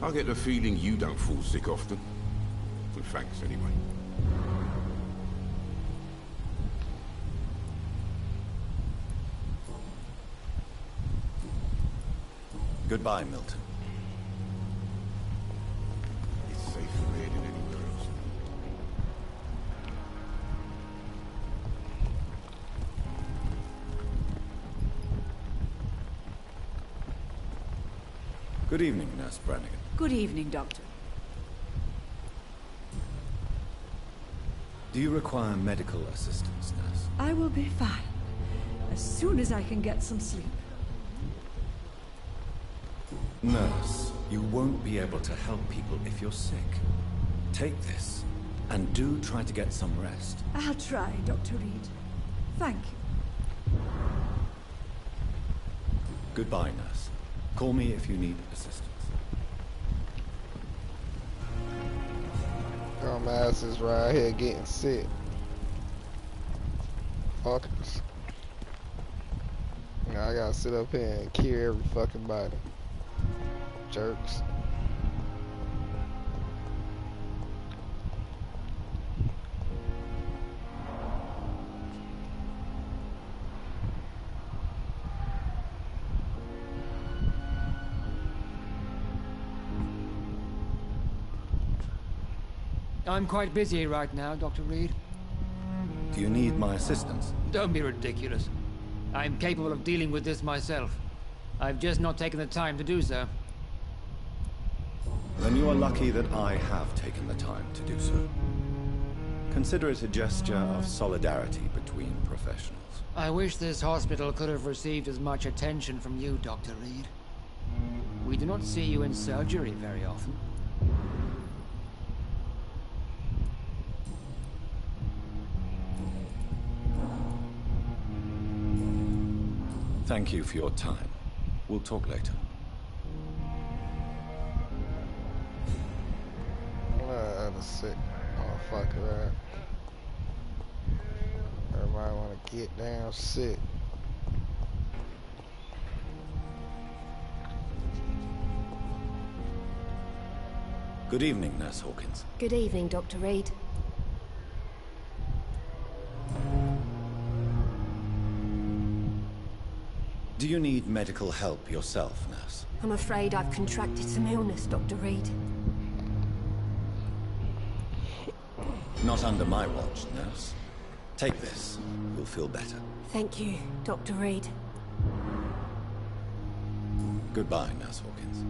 Speaker 9: I get the feeling you don't fall sick often. Well, thanks, anyway.
Speaker 3: Goodbye, Milton.
Speaker 9: It's safer here than anywhere else.
Speaker 3: Good evening, Nurse Brannigan.
Speaker 8: Good evening, Doctor.
Speaker 3: Do you require medical assistance, nurse?
Speaker 8: I will be fine. As soon as I can get some sleep.
Speaker 3: Nurse, you won't be able to help people if you're sick. Take this, and do try to get some rest.
Speaker 8: I'll try, Dr. Reed. Thank you.
Speaker 3: Goodbye, nurse. Call me if you need assistance.
Speaker 1: Dumbass is right here getting sick. Fuckers. Now I gotta sit up here and cure every fucking body. Jerks.
Speaker 4: I'm quite busy right now, Dr. Reed.
Speaker 3: Do you need my assistance?
Speaker 4: Don't be ridiculous. I'm capable of dealing with this myself. I've just not taken the time to do so.
Speaker 3: Then you are lucky that I have taken the time to do so. Consider it a gesture of solidarity between professionals.
Speaker 4: I wish this hospital could have received as much attention from you, Dr. Reed. We do not see you in surgery very often.
Speaker 3: Thank you for your time. We'll talk later.
Speaker 1: The sick motherfucker, right? Everybody wanna get down sick.
Speaker 3: Good evening, Nurse Hawkins.
Speaker 6: Good evening, Dr. Reed.
Speaker 3: Do you need medical help yourself, nurse?
Speaker 6: I'm afraid I've contracted some illness, Dr. Reed.
Speaker 3: Not under my watch, nurse. Take this. You'll feel better.
Speaker 6: Thank you, Dr. Reed.
Speaker 3: Goodbye, Nurse Hawkins.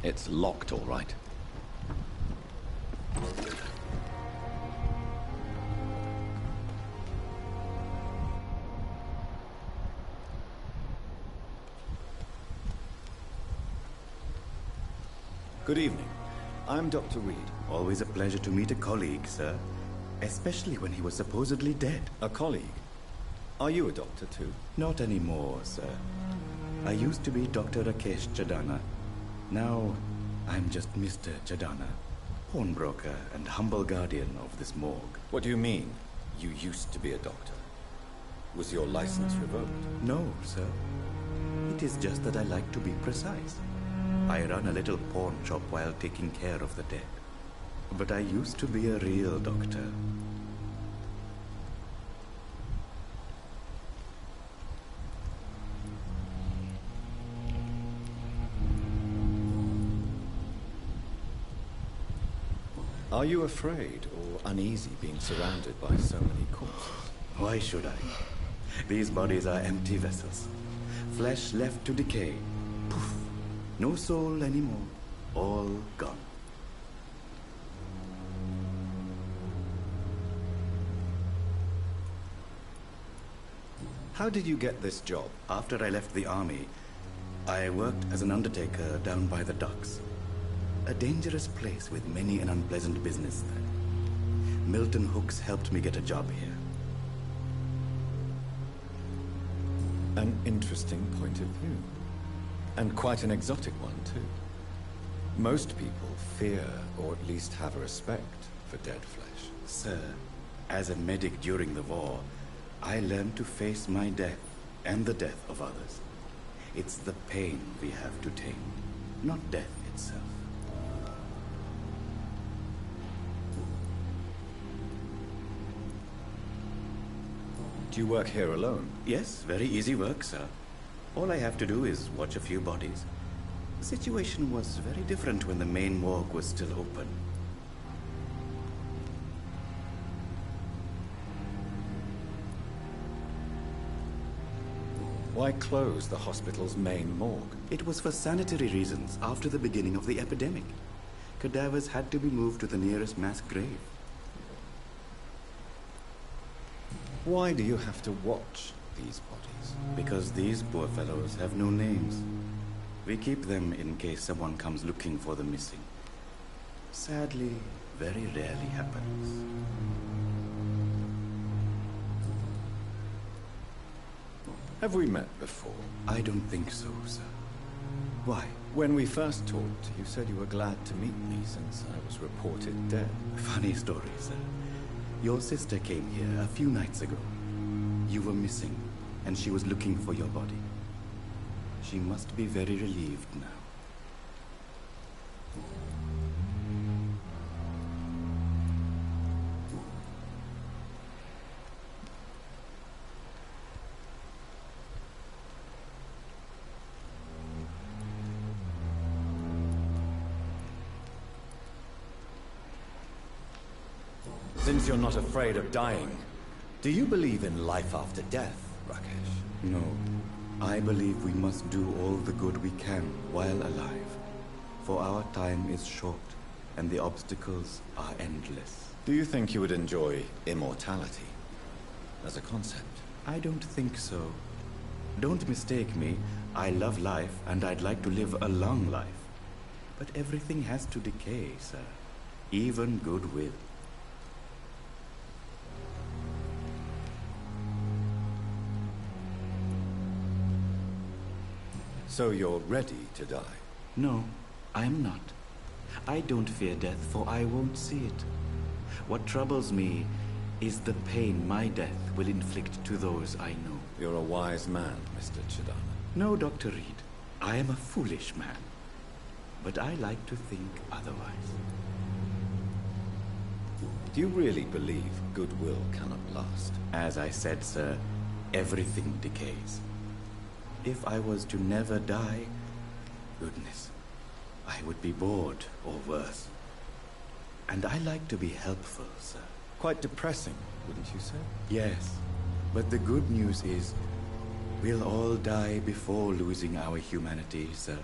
Speaker 3: It's locked, all right. Good evening. I'm Dr. Reed.
Speaker 14: Always a pleasure to meet a colleague, sir. Especially when he was supposedly dead.
Speaker 3: A colleague? Are you a doctor, too?
Speaker 14: Not anymore, sir. I used to be Dr. Rakesh Chadana. Now, I'm just Mr. Chadana, pawnbroker and humble guardian of this morgue.
Speaker 3: What do you mean, you used to be a doctor? Was your license revoked?
Speaker 14: No, sir. It is just that I like to be precise. I run a little pawn shop while taking care of the dead. But I used to be a real doctor.
Speaker 3: Are you afraid or uneasy being surrounded by so many corpses?
Speaker 14: Why should I? These bodies are empty vessels. Flesh left to decay. Poof. No soul anymore. All gone.
Speaker 3: How did you get this job?
Speaker 14: After I left the army, I worked as an undertaker down by the docks. A dangerous place with many an unpleasant business there. Milton Hooks helped me get a job here.
Speaker 3: An interesting point of view. And quite an exotic one, too. Most people fear, or at least have a respect, for dead flesh.
Speaker 14: Sir, as a medic during the war, I learned to face my death and the death of others. It's the pain we have to tame, not death itself.
Speaker 3: Do you work here alone?
Speaker 14: Yes, very easy work, sir. All I have to do is watch a few bodies. The situation was very different when the main morgue was still open.
Speaker 3: Why close the hospital's main morgue?
Speaker 14: It was for sanitary reasons after the beginning of the epidemic. Cadavers had to be moved to the nearest mass grave.
Speaker 3: Why do you have to watch these bodies?
Speaker 14: Because these poor fellows have no names. We keep them in case someone comes looking for the missing. Sadly, very rarely happens.
Speaker 3: Have we met before?
Speaker 14: I don't think so, sir. Why?
Speaker 3: When we first talked, you said you were glad to meet me since I was reported dead.
Speaker 14: Funny story, sir. Your sister came here a few nights ago. You were missing, and she was looking for your body. She must be very relieved now.
Speaker 3: Since you're not afraid of dying, do you believe in life after death, Rakesh?
Speaker 14: No. I believe we must do all the good we can while alive. For our time is short, and the obstacles are endless.
Speaker 3: Do you think you would enjoy immortality as a concept?
Speaker 14: I don't think so. Don't mistake me. I love life, and I'd like to live a long life. But everything has to decay, sir. Even goodwill.
Speaker 3: So you're ready to die?
Speaker 14: No, I'm not. I don't fear death, for I won't see it. What troubles me is the pain my death will inflict to those I know.
Speaker 3: You're a wise man, Mr. Chidana.
Speaker 14: No, Dr. Reed. I am a foolish man. But I like to think otherwise.
Speaker 3: Do you really believe goodwill cannot last?
Speaker 14: As I said, sir, everything decays. If I was to never die, goodness, I would be bored or worse. And I like to be helpful, sir.
Speaker 3: Quite depressing, wouldn't you say?
Speaker 14: Yes, but the good news is, we'll all die before losing our humanity, sir.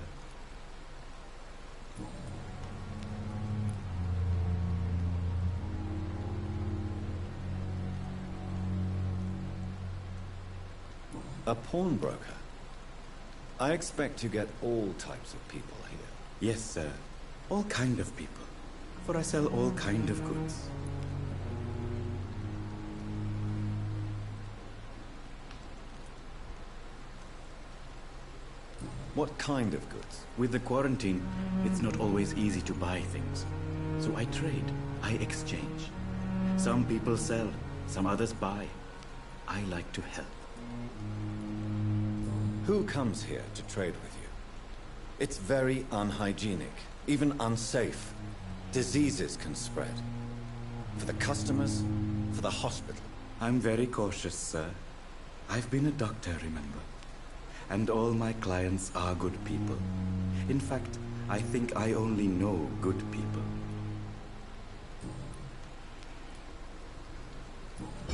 Speaker 3: A pawnbroker? I expect you get all types of people here.
Speaker 14: Yes, sir. All kind of people. For I sell all kind of goods.
Speaker 3: What kind of goods?
Speaker 14: With the quarantine, it's not always easy to buy things. So I trade. I exchange. Some people sell, some others buy. I like to help.
Speaker 3: Who comes here to trade with you? It's very unhygienic, even unsafe. Diseases can spread. For the customers, for the hospital.
Speaker 14: I'm very cautious, sir. I've been a doctor, remember? And all my clients are good people. In fact, I think I only know good people.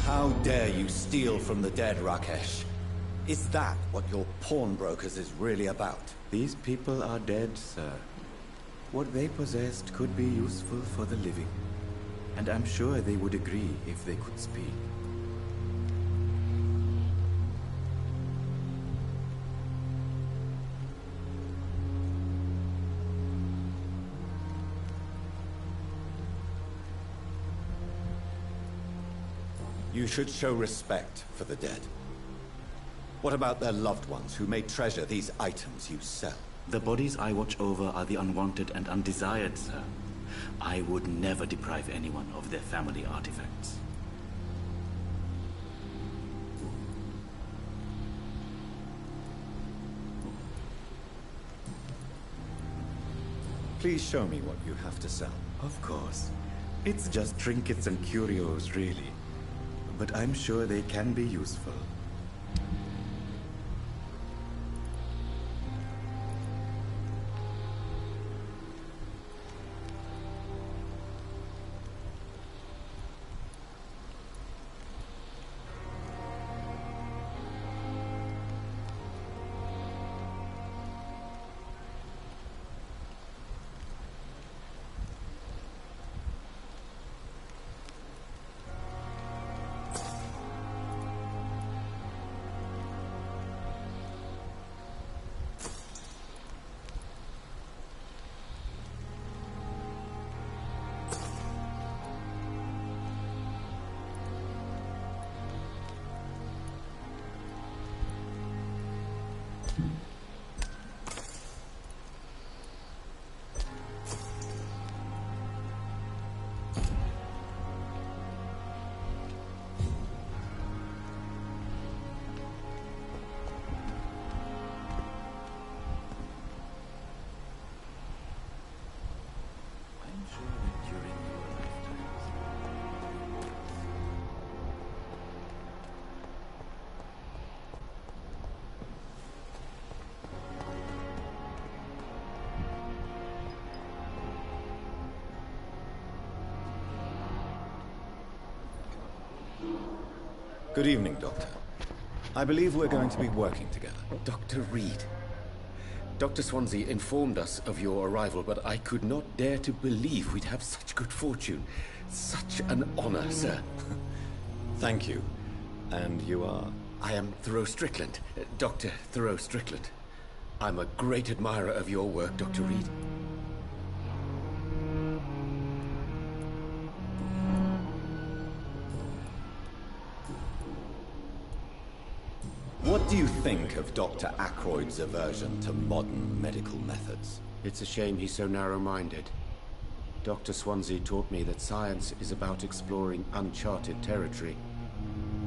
Speaker 3: How dare you steal from the dead, Rakesh? Is that what your pawnbrokers is really about?
Speaker 14: These people are dead, sir. What they possessed could be useful for the living. And I'm sure they would agree if they could speak.
Speaker 3: You should show respect for the dead. What about their loved ones who may treasure these items you sell?
Speaker 14: The bodies I watch over are the unwanted and undesired, sir. I would never deprive anyone of their family artifacts.
Speaker 3: Please show me what you have to sell.
Speaker 14: Of course. It's just trinkets and curios, really. but I'm sure they can be useful.
Speaker 3: Good evening, Doctor. I believe we're going to be working together.
Speaker 15: Dr. Reed. Dr. Swansea informed us of your arrival, but I could not dare to believe we'd have such good fortune. Such an honor, sir.
Speaker 3: Thank you. And you are?
Speaker 15: I am Thoreau Strickland, Dr. Thoreau Strickland. I'm a great admirer of your work, Dr. Reed.
Speaker 3: What do you think of Dr. Ackroyd's aversion to modern medical methods?
Speaker 15: It's a shame he's so narrow-minded. Dr. Swansea taught me that science is about exploring uncharted territory.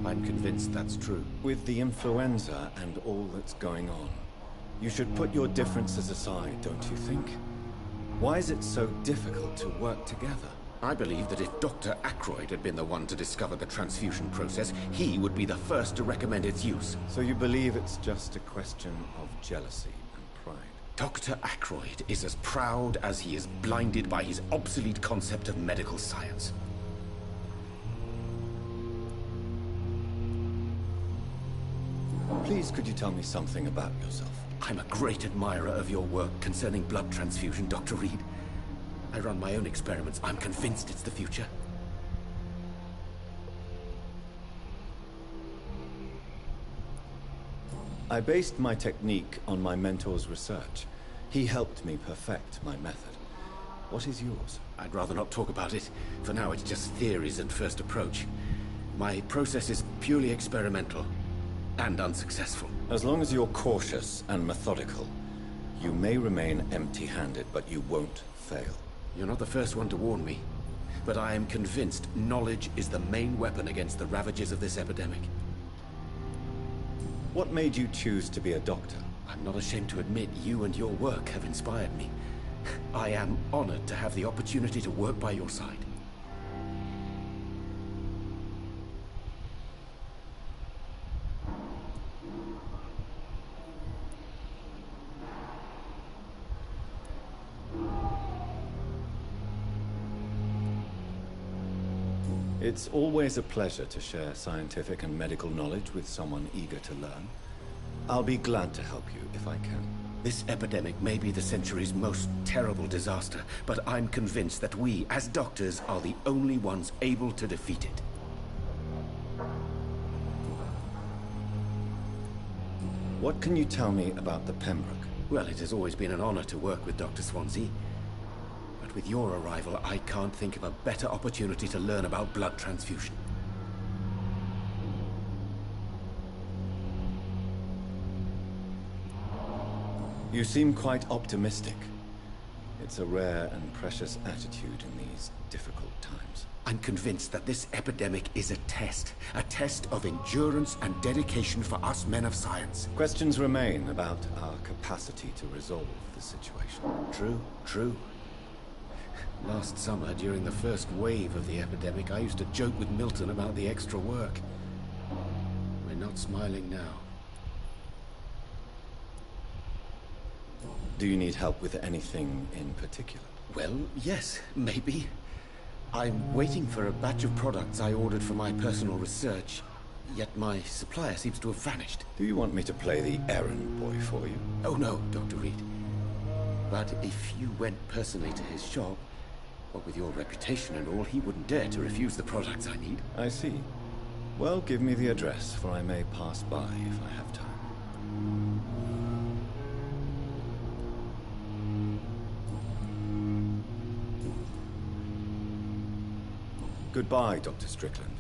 Speaker 15: I'm convinced that's true.
Speaker 3: With the influenza and all that's going on, you should put your differences aside, don't you think? Why is it so difficult to work together?
Speaker 15: I believe that if Dr. Ackroyd had been the one to discover the transfusion process, he would be the first to recommend its use.
Speaker 3: So you believe it's just a question of jealousy and pride?
Speaker 15: Dr. Ackroyd is as proud as he is blinded by his obsolete concept of medical science.
Speaker 3: Please, could you tell me something about yourself?
Speaker 15: I'm a great admirer of your work concerning blood transfusion, Dr. Reed. I run my own experiments. I'm convinced it's the future.
Speaker 3: I based my technique on my mentor's research. He helped me perfect my method. What is yours?
Speaker 15: I'd rather not talk about it. For now, it's just theories and first approach. My process is purely experimental and unsuccessful.
Speaker 3: As long as you're cautious and methodical, you may remain empty-handed, but you won't fail.
Speaker 15: You're not the first one to warn me, but I am convinced knowledge is the main weapon against the ravages of this epidemic.
Speaker 3: What made you choose to be a doctor?
Speaker 15: I'm not ashamed to admit you and your work have inspired me. I am honored to have the opportunity to work by your side.
Speaker 3: It's always a pleasure to share scientific and medical knowledge with someone eager to learn. I'll be glad to help you if I can.
Speaker 15: This epidemic may be the century's most terrible disaster, but I'm convinced that we, as doctors, are the only ones able to defeat it.
Speaker 3: What can you tell me about the Pembroke?
Speaker 15: Well, it has always been an honor to work with Dr. Swansea. But with your arrival, I can't think of a better opportunity to learn about blood transfusion.
Speaker 3: You seem quite optimistic. It's a rare and precious attitude in these difficult times.
Speaker 15: I'm convinced that this epidemic is a test of endurance and dedication for us men of science.
Speaker 3: Questions remain about our capacity to resolve the situation.
Speaker 15: True, true. Last summer, during the first wave of the epidemic, I used to joke with Milton about the extra work. We're not smiling now.
Speaker 3: Do you need help with anything in particular?
Speaker 15: Well, yes, maybe. I'm waiting for a batch of products I ordered for my personal research, yet my supplier seems to have vanished.
Speaker 3: Do you want me to play the errand boy for you?
Speaker 15: Oh no, Dr. Reed. But if you went personally to his shop, what with your reputation and all, he wouldn't dare to refuse the products I need.
Speaker 3: I see. Well, give me the address, for I may pass by if I have time. Goodbye, Dr. Strickland.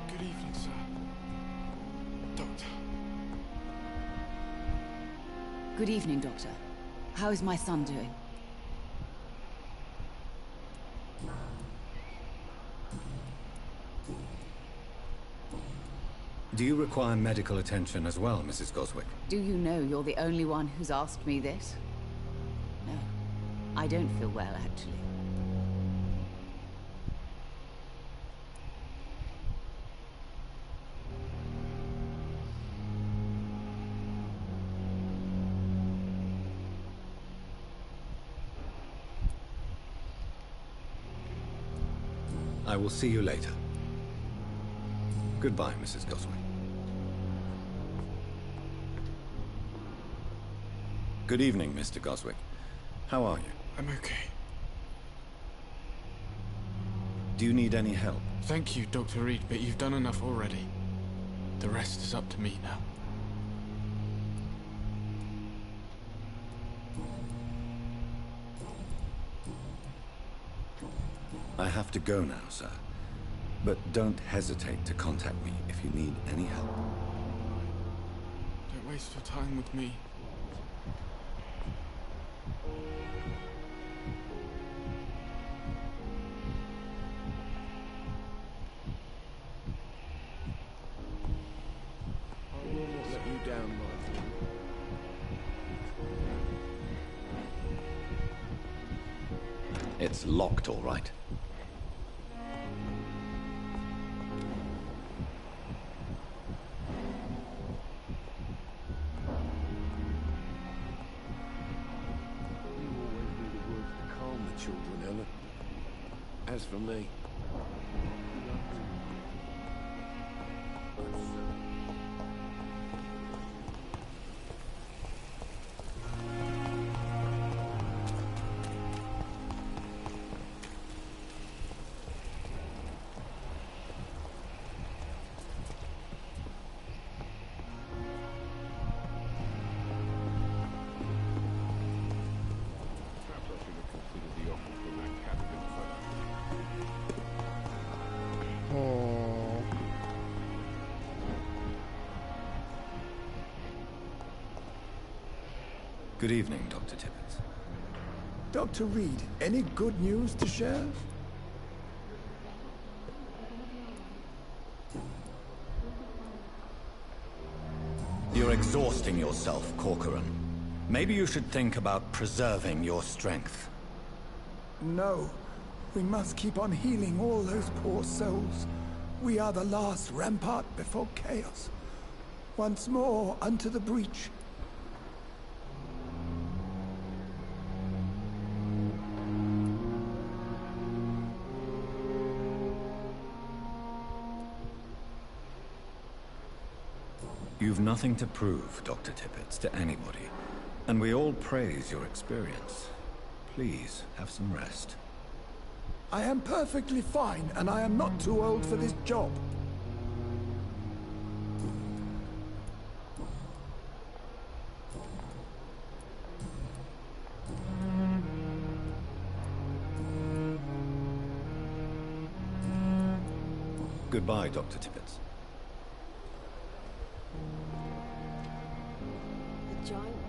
Speaker 9: Good evening, sir. Doctor.
Speaker 16: Good evening, Doctor. How is my son doing?
Speaker 3: Do you require medical attention as well, Mrs. Goswick?
Speaker 16: Do you know you're the only one who's asked me this? No, I don't feel well, actually.
Speaker 3: I will see you later. Goodbye, Mrs. Goswick. Good evening, Mr. Goswick. How are you?
Speaker 9: I'm okay.
Speaker 3: Do you need any help?
Speaker 9: Thank you, Dr. Reed, but you've done enough already. The rest is up to me now.
Speaker 3: I have to go now, sir. But don't hesitate to contact me if you need any help.
Speaker 9: Don't waste your time with me. I will not let you down, Martin.
Speaker 3: It's locked, all right.
Speaker 9: As for me,
Speaker 3: Good evening, Dr. Tippett.
Speaker 7: Dr. Reed, any good news to share?
Speaker 3: You're exhausting yourself, Corcoran. Maybe you should think about preserving your strength.
Speaker 7: No. We must keep on healing all those poor souls. We are the last rampart before chaos. Once more, unto the breach.
Speaker 3: You've nothing to prove, Dr. Tippett, to anybody. And we all praise your experience. Please, have some rest.
Speaker 7: I am perfectly fine, and I am not too old for this job.
Speaker 3: Goodbye, Dr. Tippett.
Speaker 6: giant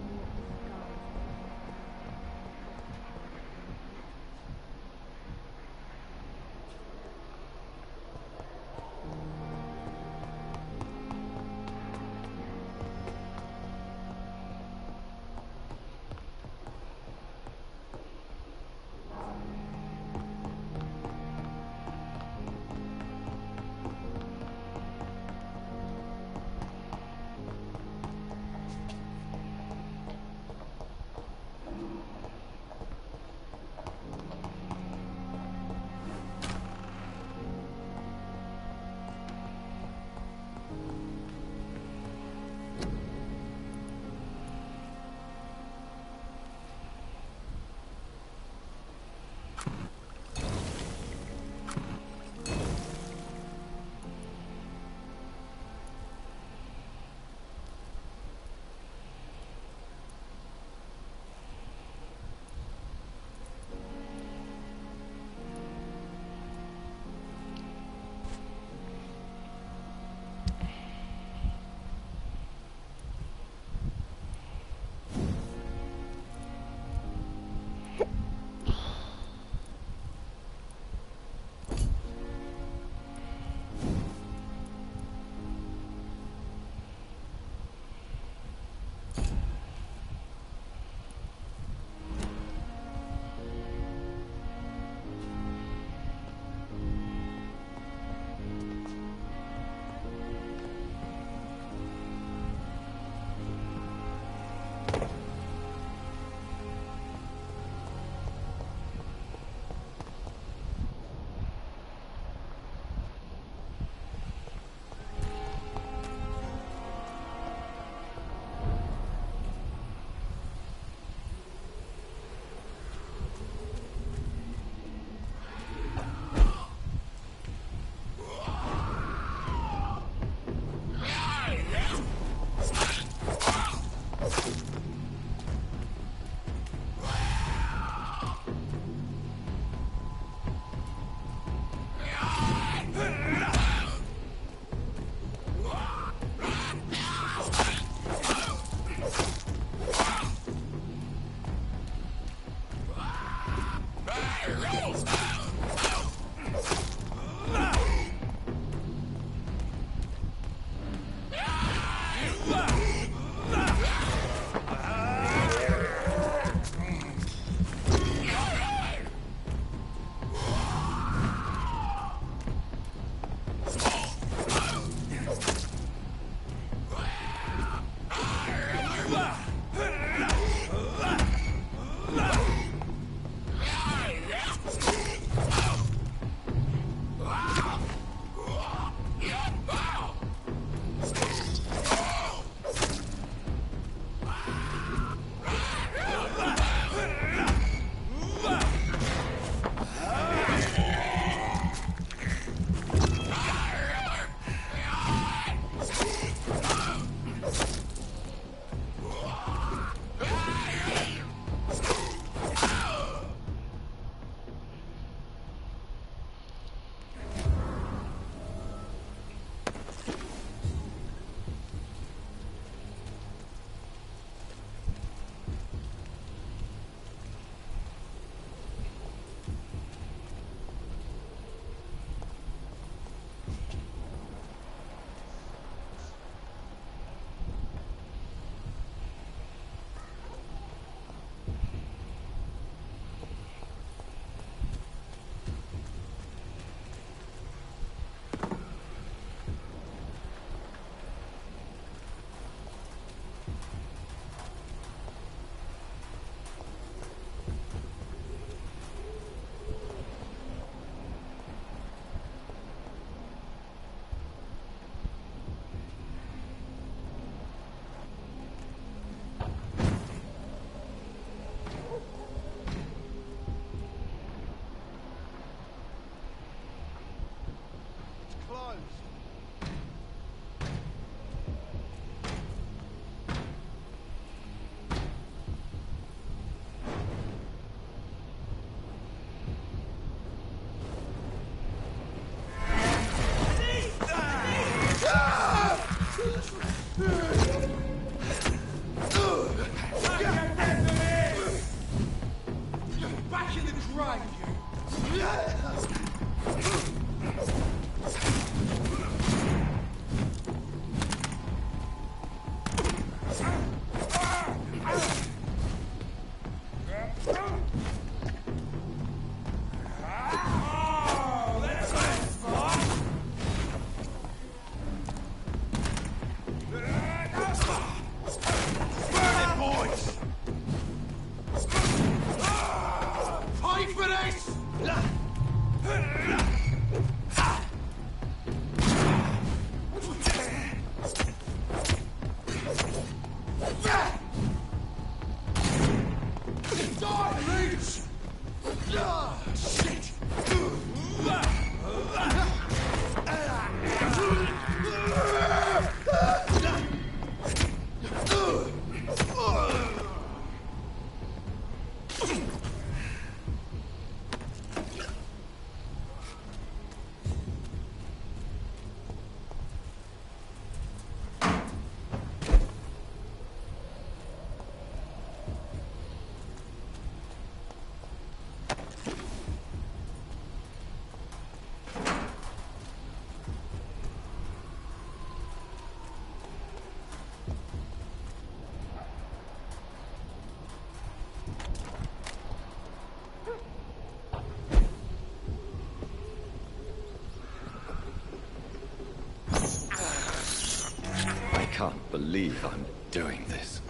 Speaker 3: can't believe I'm doing this.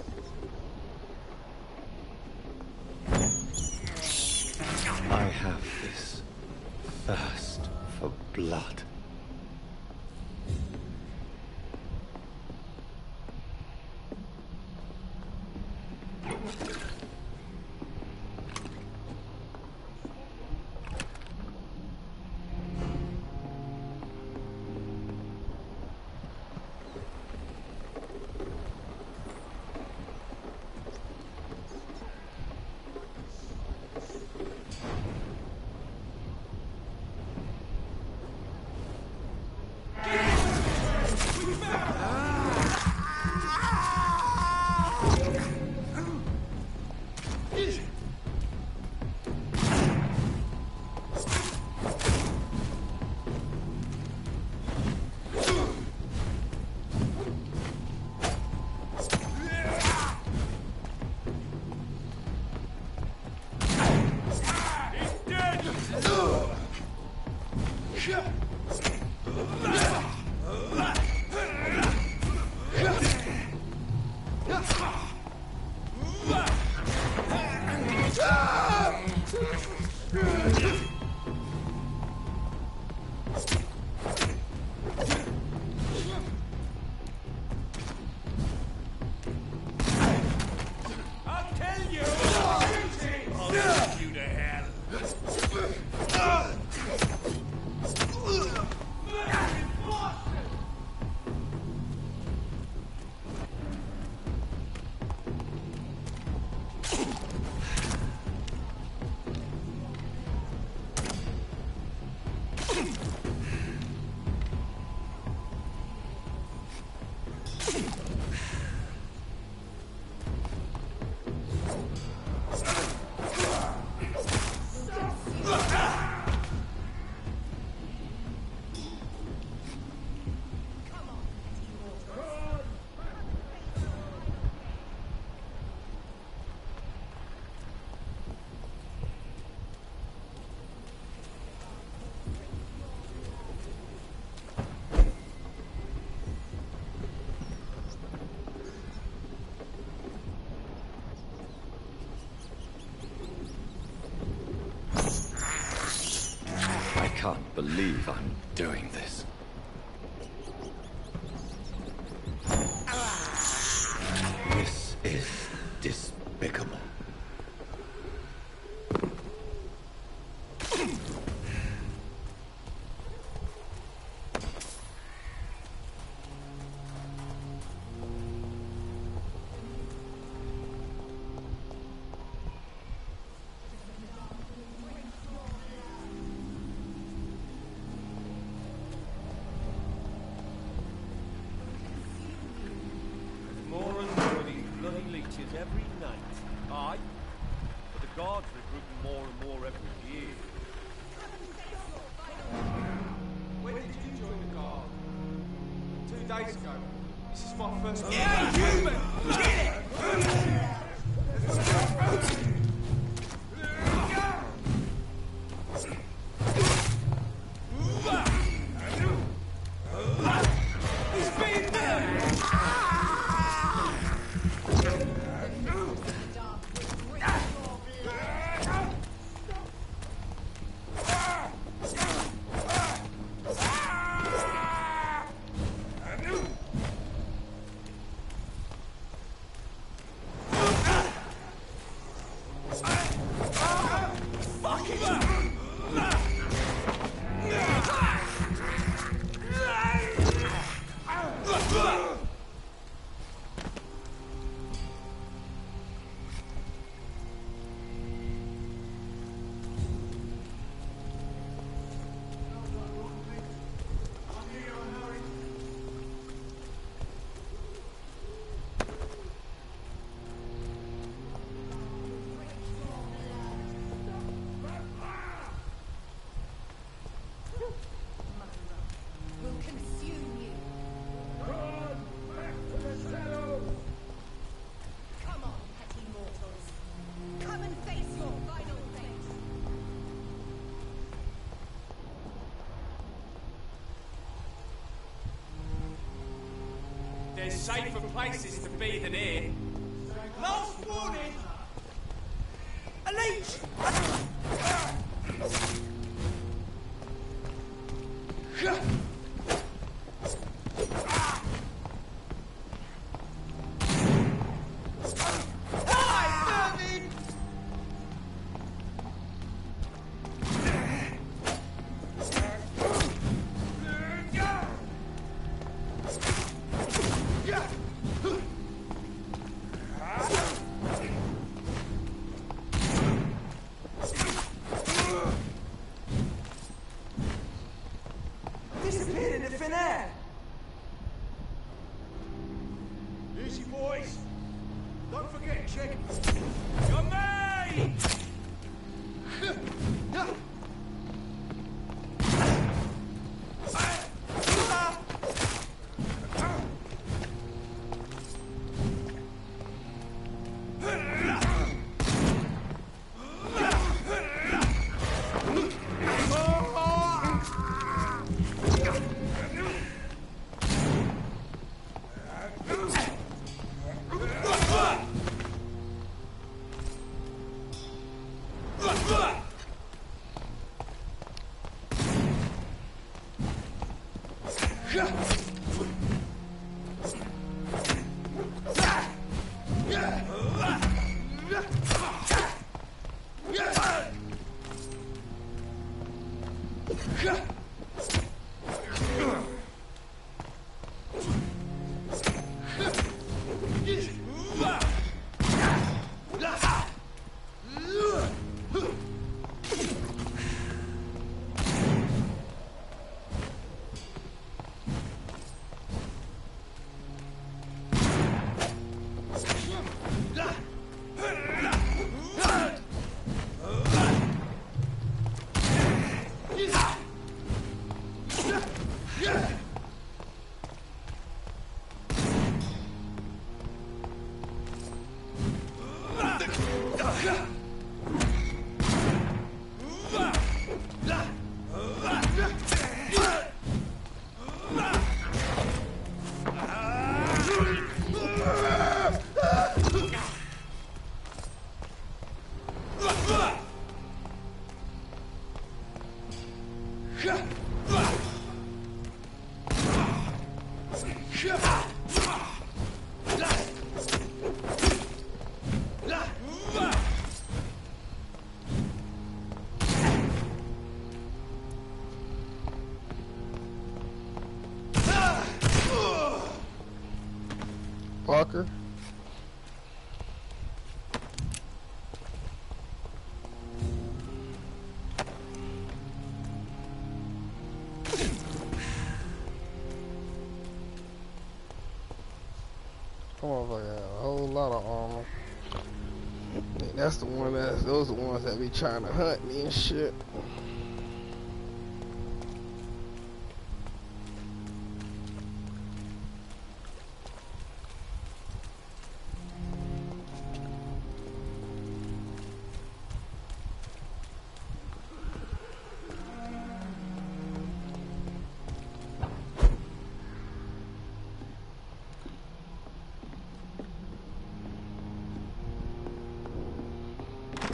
Speaker 3: I have this thirst for blood. I can't believe I'm doing this. This is despicable.
Speaker 17: More and more of these bloody leeches every night. Aye. But the guards recruiting more and more every year.
Speaker 18: When did you join the guard? 2 days ago. This is my first...
Speaker 17: Yeah, you man! Get it!
Speaker 18: there's safer places to be than here. Last warning! A leech! Disappeared into thin air. Easy, boys. Don't forget to check. Your mate!
Speaker 1: Fucker. Come on, I got a whole lot of armor. And that's the one those are the ones that be trying to hunt me and shit.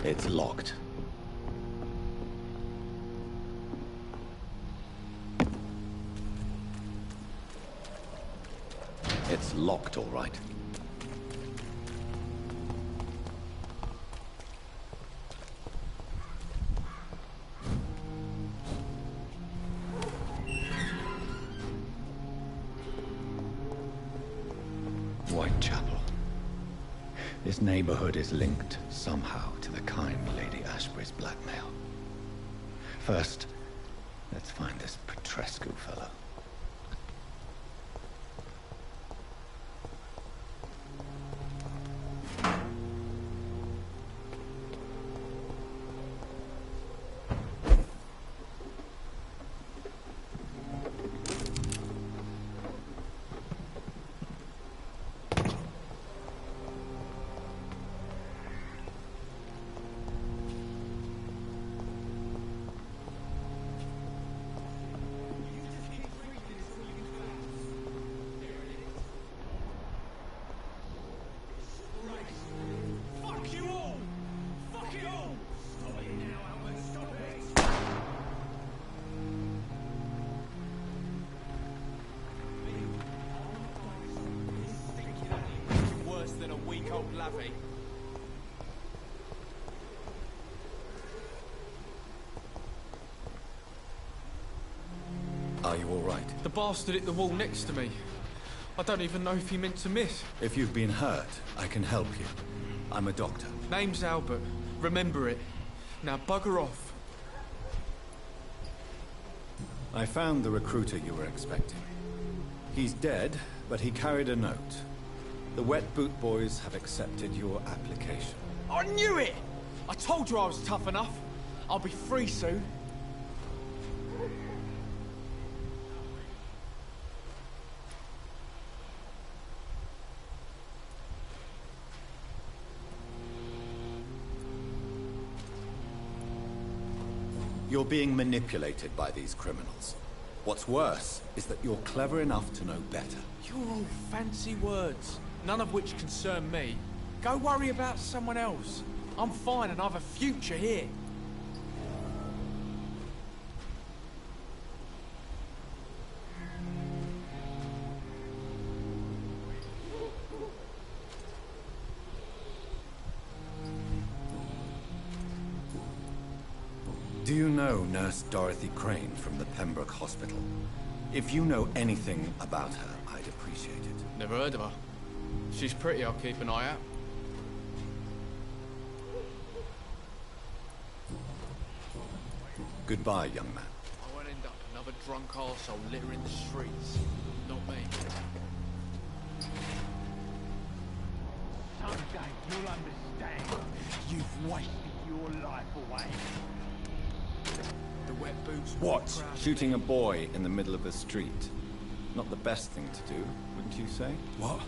Speaker 15: It's locked. It's locked, all right. Whitechapel. This neighborhood is linked somehow to the kind Lady Ashbury's blackmail. First, let's find this Petrescu fellow.
Speaker 18: weak old lavvy.
Speaker 3: Are you all right?
Speaker 19: The bastard hit the wall next to me. I don't even know if he meant to miss.
Speaker 3: If you've been hurt, I can help you. I'm a doctor.
Speaker 19: Name's Albert. Remember it. Now bugger off.
Speaker 3: I found the recruiter you were expecting. He's dead, but he carried a note. The Wet Boot Boys have accepted your application.
Speaker 19: I knew it! I told you I was tough enough. I'll be free soon.
Speaker 3: You're being manipulated by these criminals. What's worse is that you're clever enough to know better.
Speaker 19: You're all fancy words, none of which concern me. Go worry about someone else. I'm fine and I've a future here.
Speaker 3: Do you know Nurse Dorothy Crane from the Pembroke Hospital? If you know anything about her, I'd appreciate it.
Speaker 19: Never heard of her. She's pretty, I'll keep an eye out.
Speaker 3: Goodbye, young man.
Speaker 19: I won't end up another drunk arsehole littering the streets. Not me.
Speaker 18: Someday you'll understand. You've wasted your life away.
Speaker 19: The wet boots...
Speaker 3: What? Shooting a boy in the middle of the street. Not the best thing to do, wouldn't you say?
Speaker 20: What?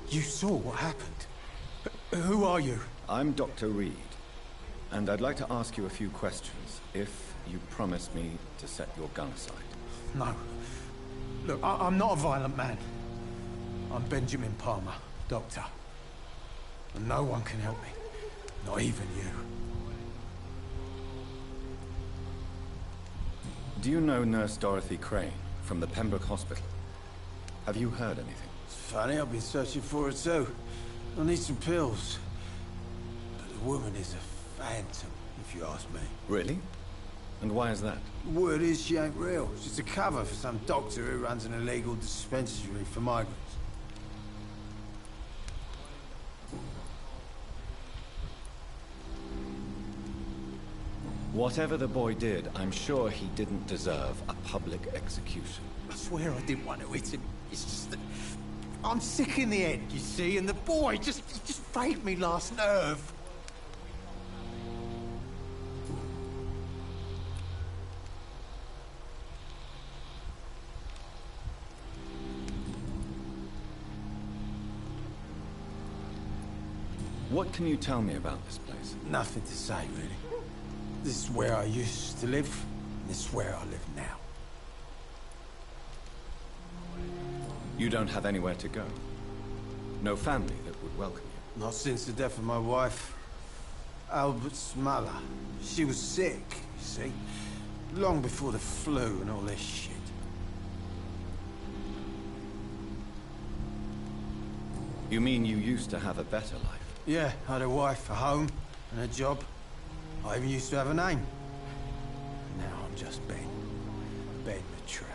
Speaker 20: You saw what happened? Who are you?
Speaker 3: I'm Dr. Reed, and I'd like to ask you a few questions, if you promise me to set your gun aside.
Speaker 20: No. Look, I'm not a violent man. I'm Benjamin Palmer, doctor. And no one can help me. Not even you.
Speaker 3: Do you know Nurse Dorothy Crane from the Pembroke Hospital? Have you heard anything?
Speaker 20: It's funny, I've been searching for her too. I need some pills. But the woman is a phantom, if you ask me.
Speaker 3: Really? And why is that?
Speaker 20: The word is she ain't real. She's a cover for some doctor who runs an illegal dispensary for migrants.
Speaker 3: Whatever the boy did, I'm sure he didn't deserve a public execution.
Speaker 20: I swear I didn't want to hit him. It's just that I'm sick in the head, you see, and the boy just frayed me last nerve.
Speaker 3: What can you tell me about this place?
Speaker 20: Nothing to say, really. This is where I used to live, and this is where I live now.
Speaker 3: You don't have anywhere to go? No family that would welcome you?
Speaker 20: Not since the death of my wife, Albert's mother. She was sick, you see. Long before the flu and all this shit.
Speaker 3: You mean you used to have a better life?
Speaker 20: Yeah, I had a wife, a home, and a job. I even used to have a name. Now I'm just Ben. Ben the Tramp.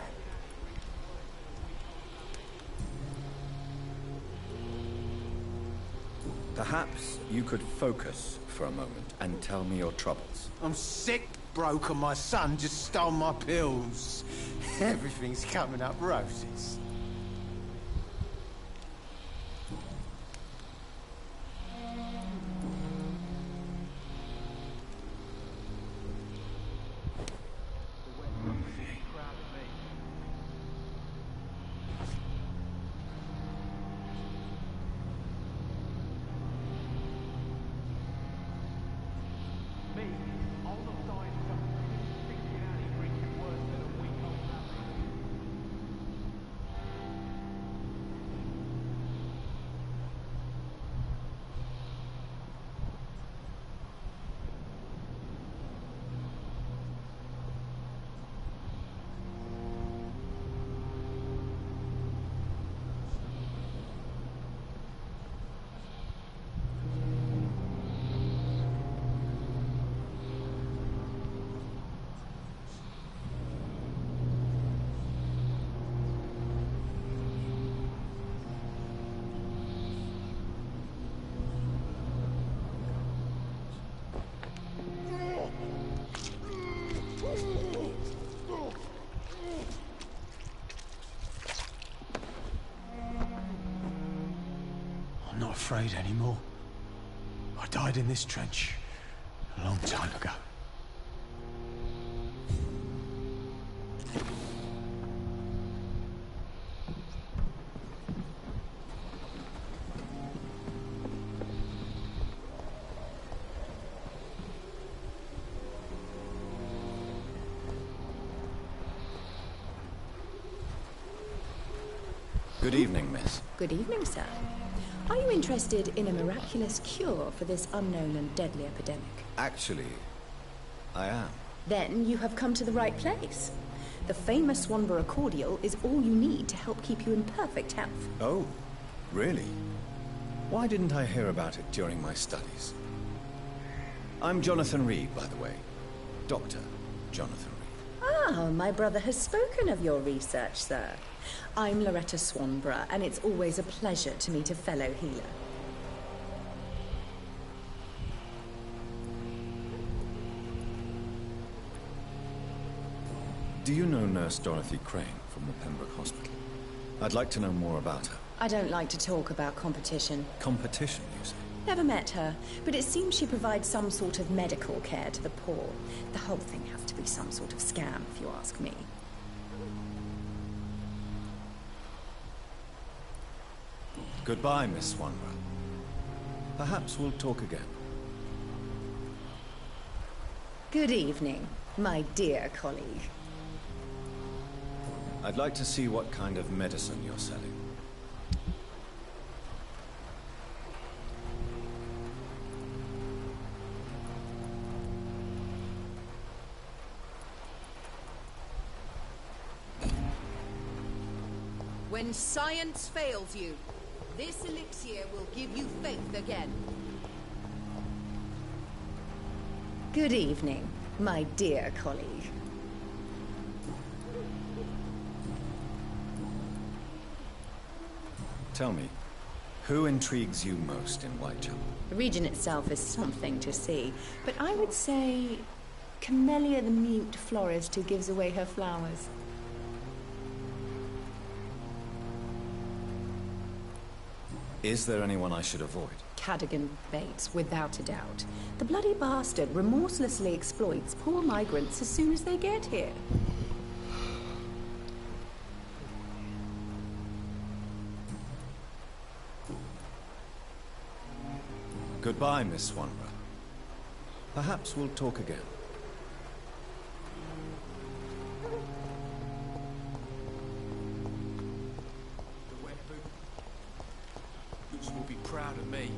Speaker 3: Perhaps you could focus for a moment and tell me your troubles.
Speaker 20: I'm sick, broke, and my son just stole my pills. Everything's coming up roses. I'm not afraid anymore. I died in this trench a long time ago.
Speaker 3: Good evening, miss.
Speaker 21: Good evening, sir. Are you interested in a miraculous cure for this unknown and deadly epidemic?
Speaker 3: Actually, I am.
Speaker 21: Then you have come to the right place. The famous Swanborough cordial is all you need to help keep you in perfect health.
Speaker 3: Oh, really? Why didn't I hear about it during my studies? I'm Jonathan Reed, by the way. Dr. Jonathan Reed.
Speaker 21: Ah, my brother has spoken of your research, sir. I'm Loretta Swanborough, and it's always a pleasure to meet a fellow healer.
Speaker 3: Do you know Nurse Dorothy Crane from the Pembroke Hospital? I'd like to know more about her.
Speaker 21: I don't like to talk about competition.
Speaker 3: Competition, you say?
Speaker 21: Never met her, but it seems she provides some sort of medical care to the poor. The whole thing has to be some sort of scam, if you ask me.
Speaker 3: Goodbye, Miss Swanborough. Perhaps we'll talk again.
Speaker 21: Good evening, my dear colleague.
Speaker 3: I'd like to see what kind of medicine you're selling.
Speaker 22: When science fails you, this elixir will give you faith again.
Speaker 21: Good evening, my dear colleague.
Speaker 3: Tell me, who intrigues you most in Whitechapel?
Speaker 21: The region itself is something to see, but I would say Camellia the mute florist who gives away her flowers.
Speaker 3: Is there anyone I should avoid?
Speaker 21: Cadogan Bates, without a doubt. The bloody bastard remorselessly exploits poor migrants as soon as they get here.
Speaker 3: Goodbye, Miss Swanborough. Perhaps we'll talk again.
Speaker 19: The wet boot. Goose will be proud of me.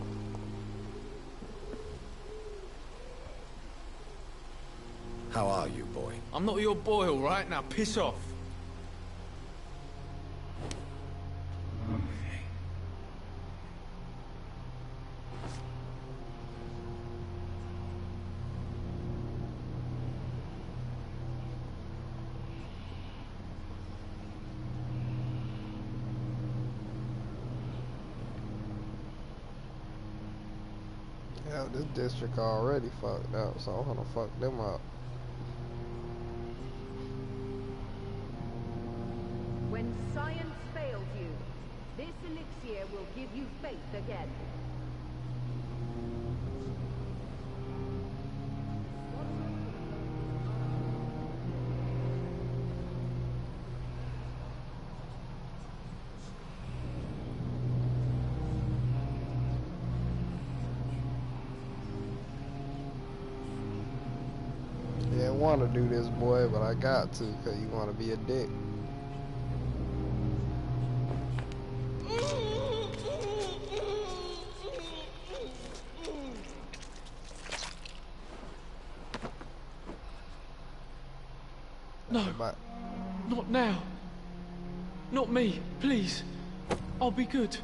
Speaker 3: How are you, boy?
Speaker 19: I'm not your boy, all right? Now piss off.
Speaker 1: Yeah, this district already fucked up, so I'm gonna fuck them up.
Speaker 22: When science fails you, this elixir will give you faith again.
Speaker 1: Didn't want to do this, boy, but I got to, cause you want to be a dick.
Speaker 19: No, not now. Not me, please. I'll be good.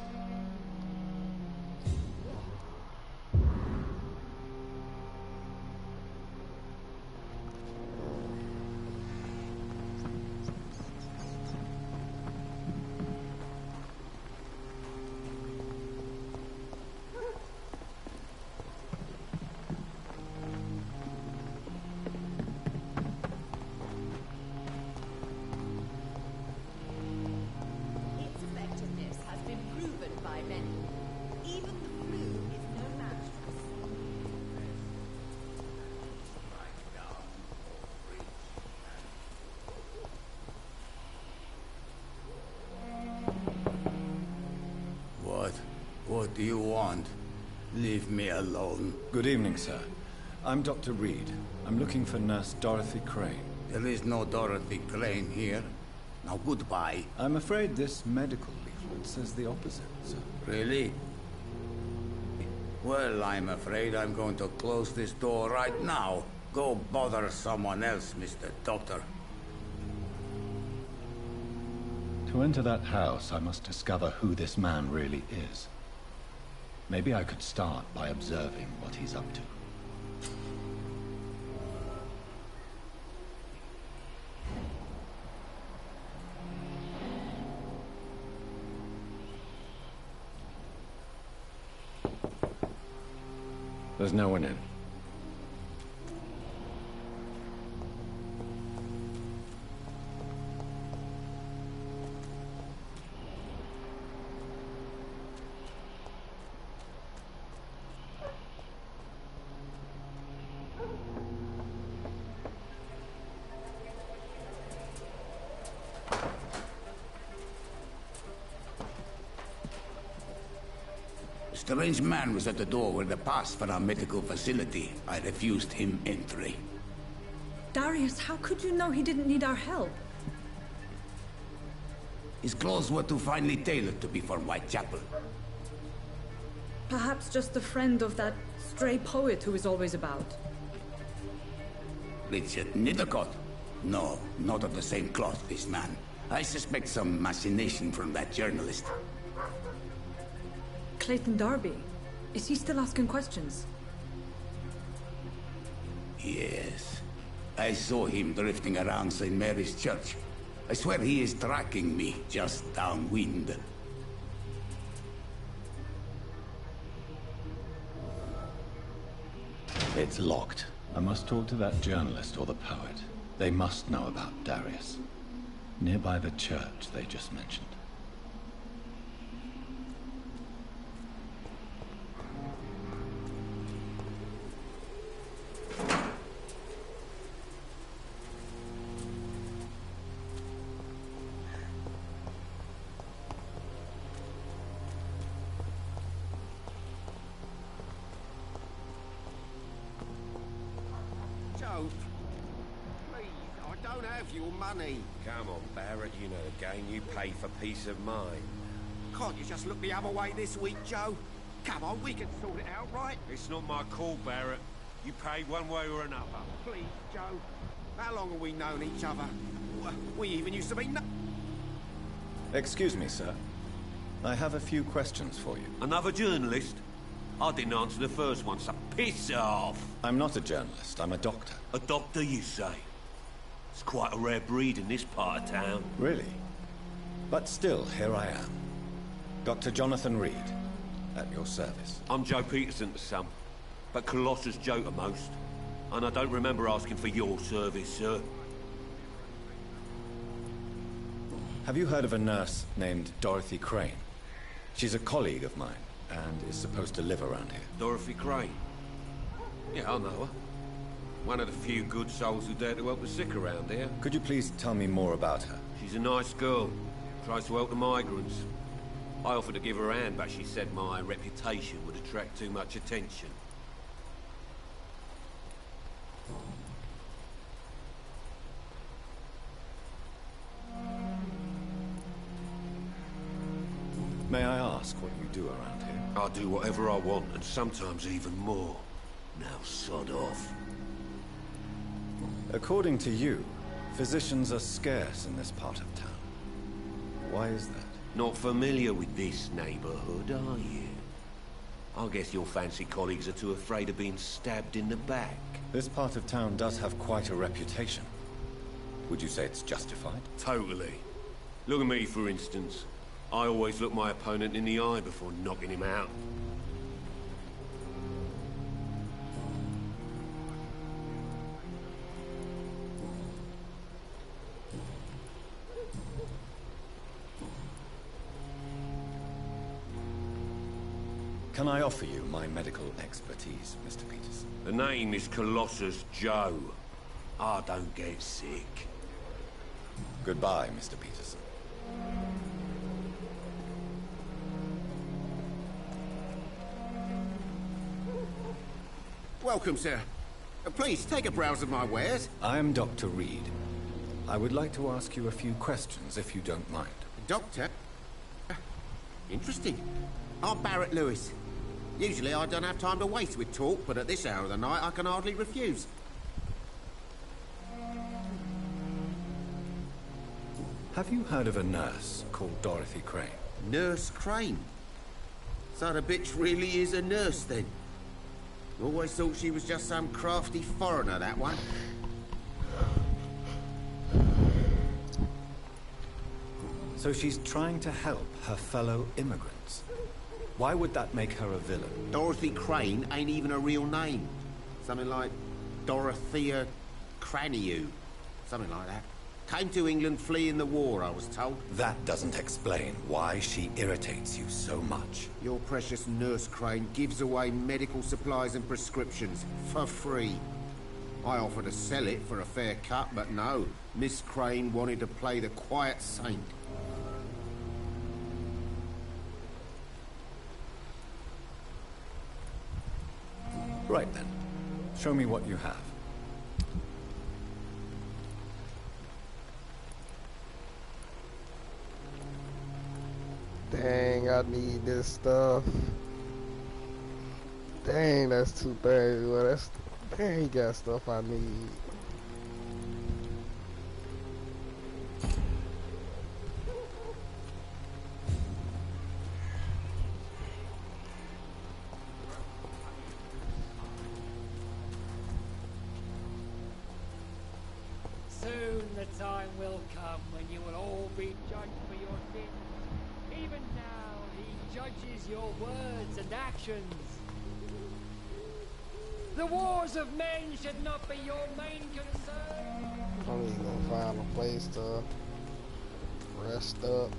Speaker 22: Its effectiveness has been proven
Speaker 2: What do you want? Leave me alone.
Speaker 3: Good evening, sir. I'm Dr. Reed. I'm looking for Nurse Dorothy Crane.
Speaker 2: There is no Dorothy Crane here. Now goodbye.
Speaker 3: I'm afraid this medical leaflet says the opposite, sir.
Speaker 2: Really? Well, I'm afraid I'm going to close this door right now. Go bother someone else, Mr. Doctor.
Speaker 15: To enter that house, I must discover who this man really is. Maybe I could start by observing what he's up to.
Speaker 3: There's no one in.
Speaker 2: A strange man was at the door with a pass for our medical facility. I refused him entry.
Speaker 13: Darius, how could you know he didn't need our help?
Speaker 2: His clothes were too finely tailored to be for Whitechapel.
Speaker 13: Perhaps just a friend of that stray poet who is always about.
Speaker 2: Richard Nethercott? No, not of the same cloth, this man. I suspect some machination from that journalist.
Speaker 13: Clayton Darby. Is he still asking questions?
Speaker 2: Yes. I saw him drifting around St. Mary's Church. I swear he is tracking me just downwind.
Speaker 15: It's locked. I must talk to that journalist or the poet. They must know about Darius. Nearby the church they just mentioned.
Speaker 17: Money. Come on, Barrett, you know the game. You pay for peace of mind.
Speaker 18: Can't you just look the other way this week, Joe? Come on, we can sort it out, right?
Speaker 17: It's not my call, Barrett. You pay one way or another.
Speaker 18: Please, Joe. How long have we known each other? We even used to be
Speaker 3: Excuse me, sir. I have a few questions for you.
Speaker 17: Another journalist? I didn't answer the first one, so piss off!
Speaker 3: I'm not a journalist. I'm a doctor.
Speaker 17: A doctor, you say? It's quite a rare breed in this part of town.
Speaker 3: Really? But still, here I am. Dr. Jonathan Reed, at your service.
Speaker 17: I'm Joe Peterson to some, but Colossus Joe to most. And I don't remember asking for your service, sir.
Speaker 3: Have you heard of a nurse named Dorothy Crane? She's a colleague of mine, and is supposed to live around here.
Speaker 17: Dorothy Crane? Yeah, I know her. One of the few good souls who dare to help the sick around here.
Speaker 3: Could you please tell me more about her?
Speaker 17: She's a nice girl. Tries to help the migrants. I offered to give her a hand, but she said my reputation would attract too much attention.
Speaker 3: May I ask what you do around here?
Speaker 17: I do whatever I want, and sometimes even more. Now sod off.
Speaker 3: According to you, physicians are scarce in this part of town. Why is that?
Speaker 17: Not familiar with this neighborhood, are you? I guess your fancy colleagues are too afraid of being stabbed in the back.
Speaker 3: This part of town does have quite a reputation. Would you say it's justified?
Speaker 17: Totally. Look at me, for instance. I always look my opponent in the eye before knocking him out.
Speaker 3: Can I offer you my medical expertise, Mr. Peterson?
Speaker 17: The name is Colossus Joe. I don't get sick.
Speaker 3: Goodbye, Mr. Peterson.
Speaker 10: welcome, sir. Please, take a browse of my wares.
Speaker 3: I am Dr. Reed. I would like to ask you a few questions, if you don't mind.
Speaker 10: Doctor? Interesting. I'm Barrett Lewis. Usually I don't have time to waste with talk, but at this hour of the night I can hardly refuse.
Speaker 3: Have you heard of a nurse called Dorothy Crane?
Speaker 10: Nurse Crane? So the bitch really is a nurse, then? Always thought she was just some crafty foreigner, that one.
Speaker 3: So she's trying to help her fellow immigrants. Why would that make her a villain?
Speaker 10: Dorothy Crane ain't even a real name. Something like Dorothea Craniu. Something like that. Came to England fleeing the war, I was told.
Speaker 3: That doesn't explain why she irritates you so much.
Speaker 10: Your precious Nurse Crane gives away medical supplies and prescriptions for free. I offered to sell it for a fair cut, but no. Miss Crane wanted to play the quiet saint.
Speaker 3: Right then. Show me what you have.
Speaker 1: Dang, I need this stuff. Dang, that's 230. Well, that's... Dang, he got stuff I need.
Speaker 11: Soon the time will come when you will all be judged for your sins. Even now, he judges your words and actions. The wars of men should not be your main concern.
Speaker 1: I'm even gonna find a place to rest up.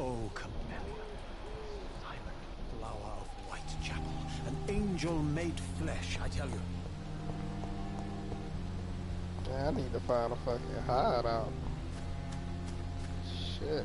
Speaker 20: Oh, Camellia, silent flower of Whitechapel, an angel made flesh, I tell you.
Speaker 1: Man, I need to find a fucking hideout. Shit.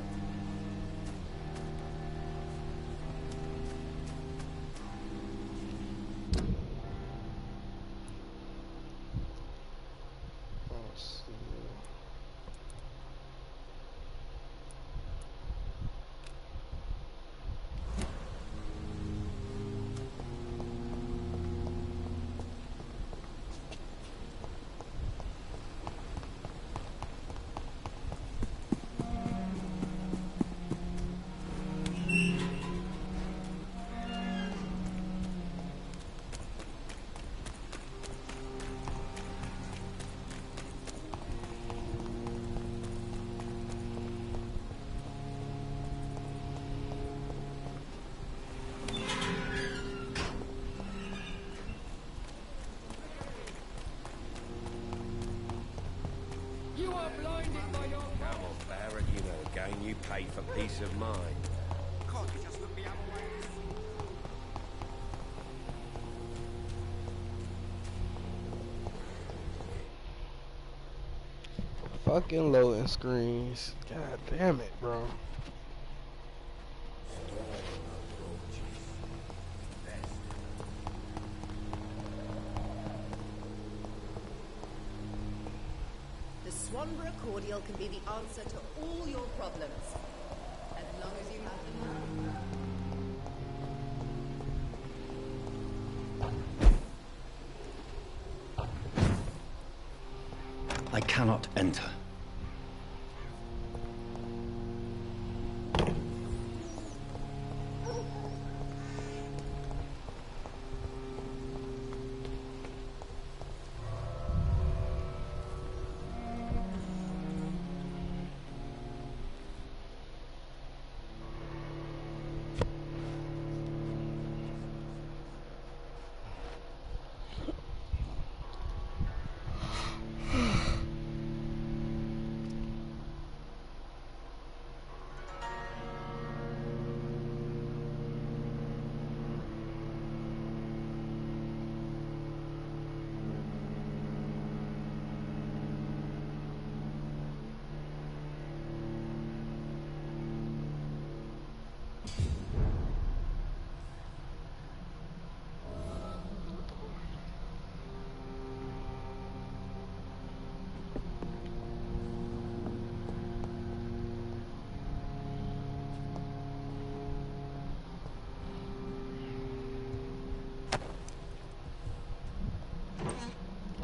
Speaker 5: again, you pay for peace of mind.
Speaker 18: Can't you just look the other way?
Speaker 1: Fucking loading screens. God damn it, bro.
Speaker 12: The Swanborough cordial can be the answer to all your problems. As long as you have the money.
Speaker 15: I cannot enter.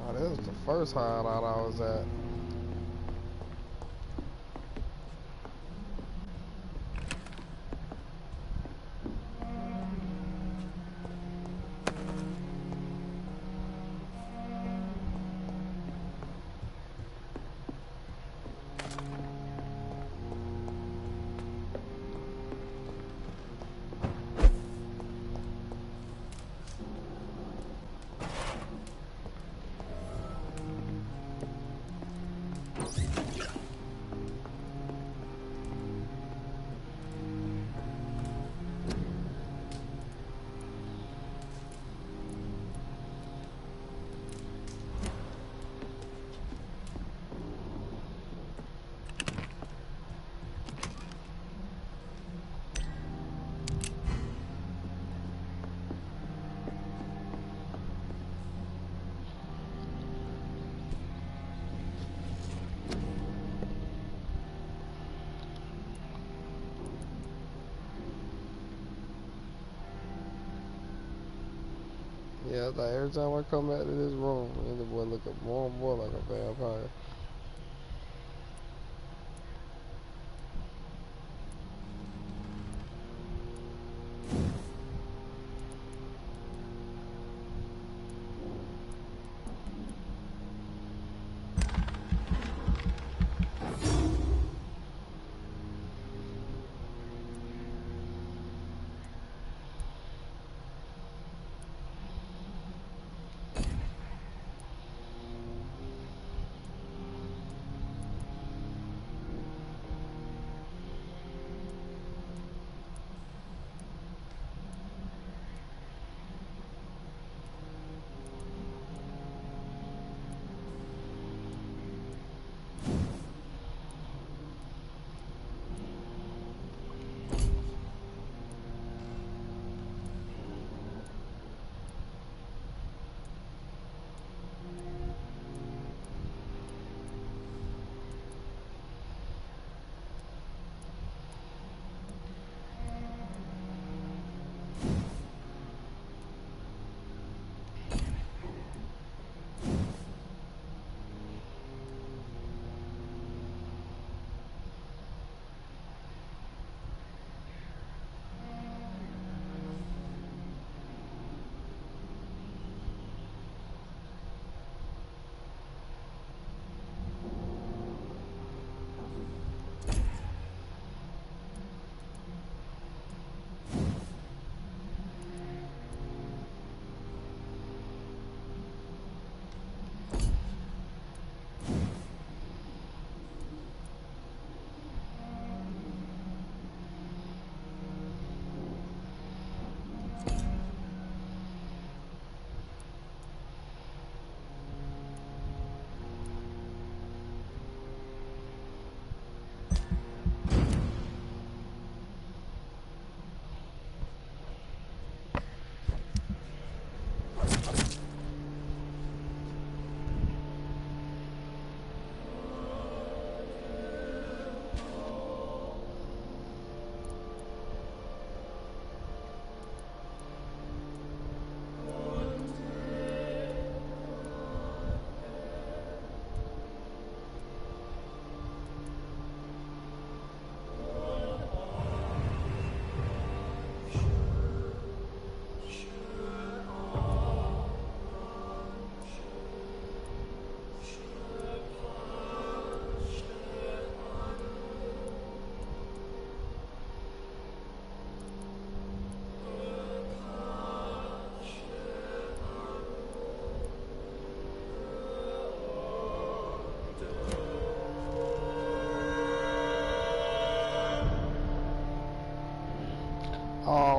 Speaker 1: Oh, this was the first hideout I was at. Yeah, like every time I come back to this room, the boy looking more and more like a vampire.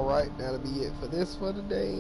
Speaker 1: Alright, that'll be it for this for today.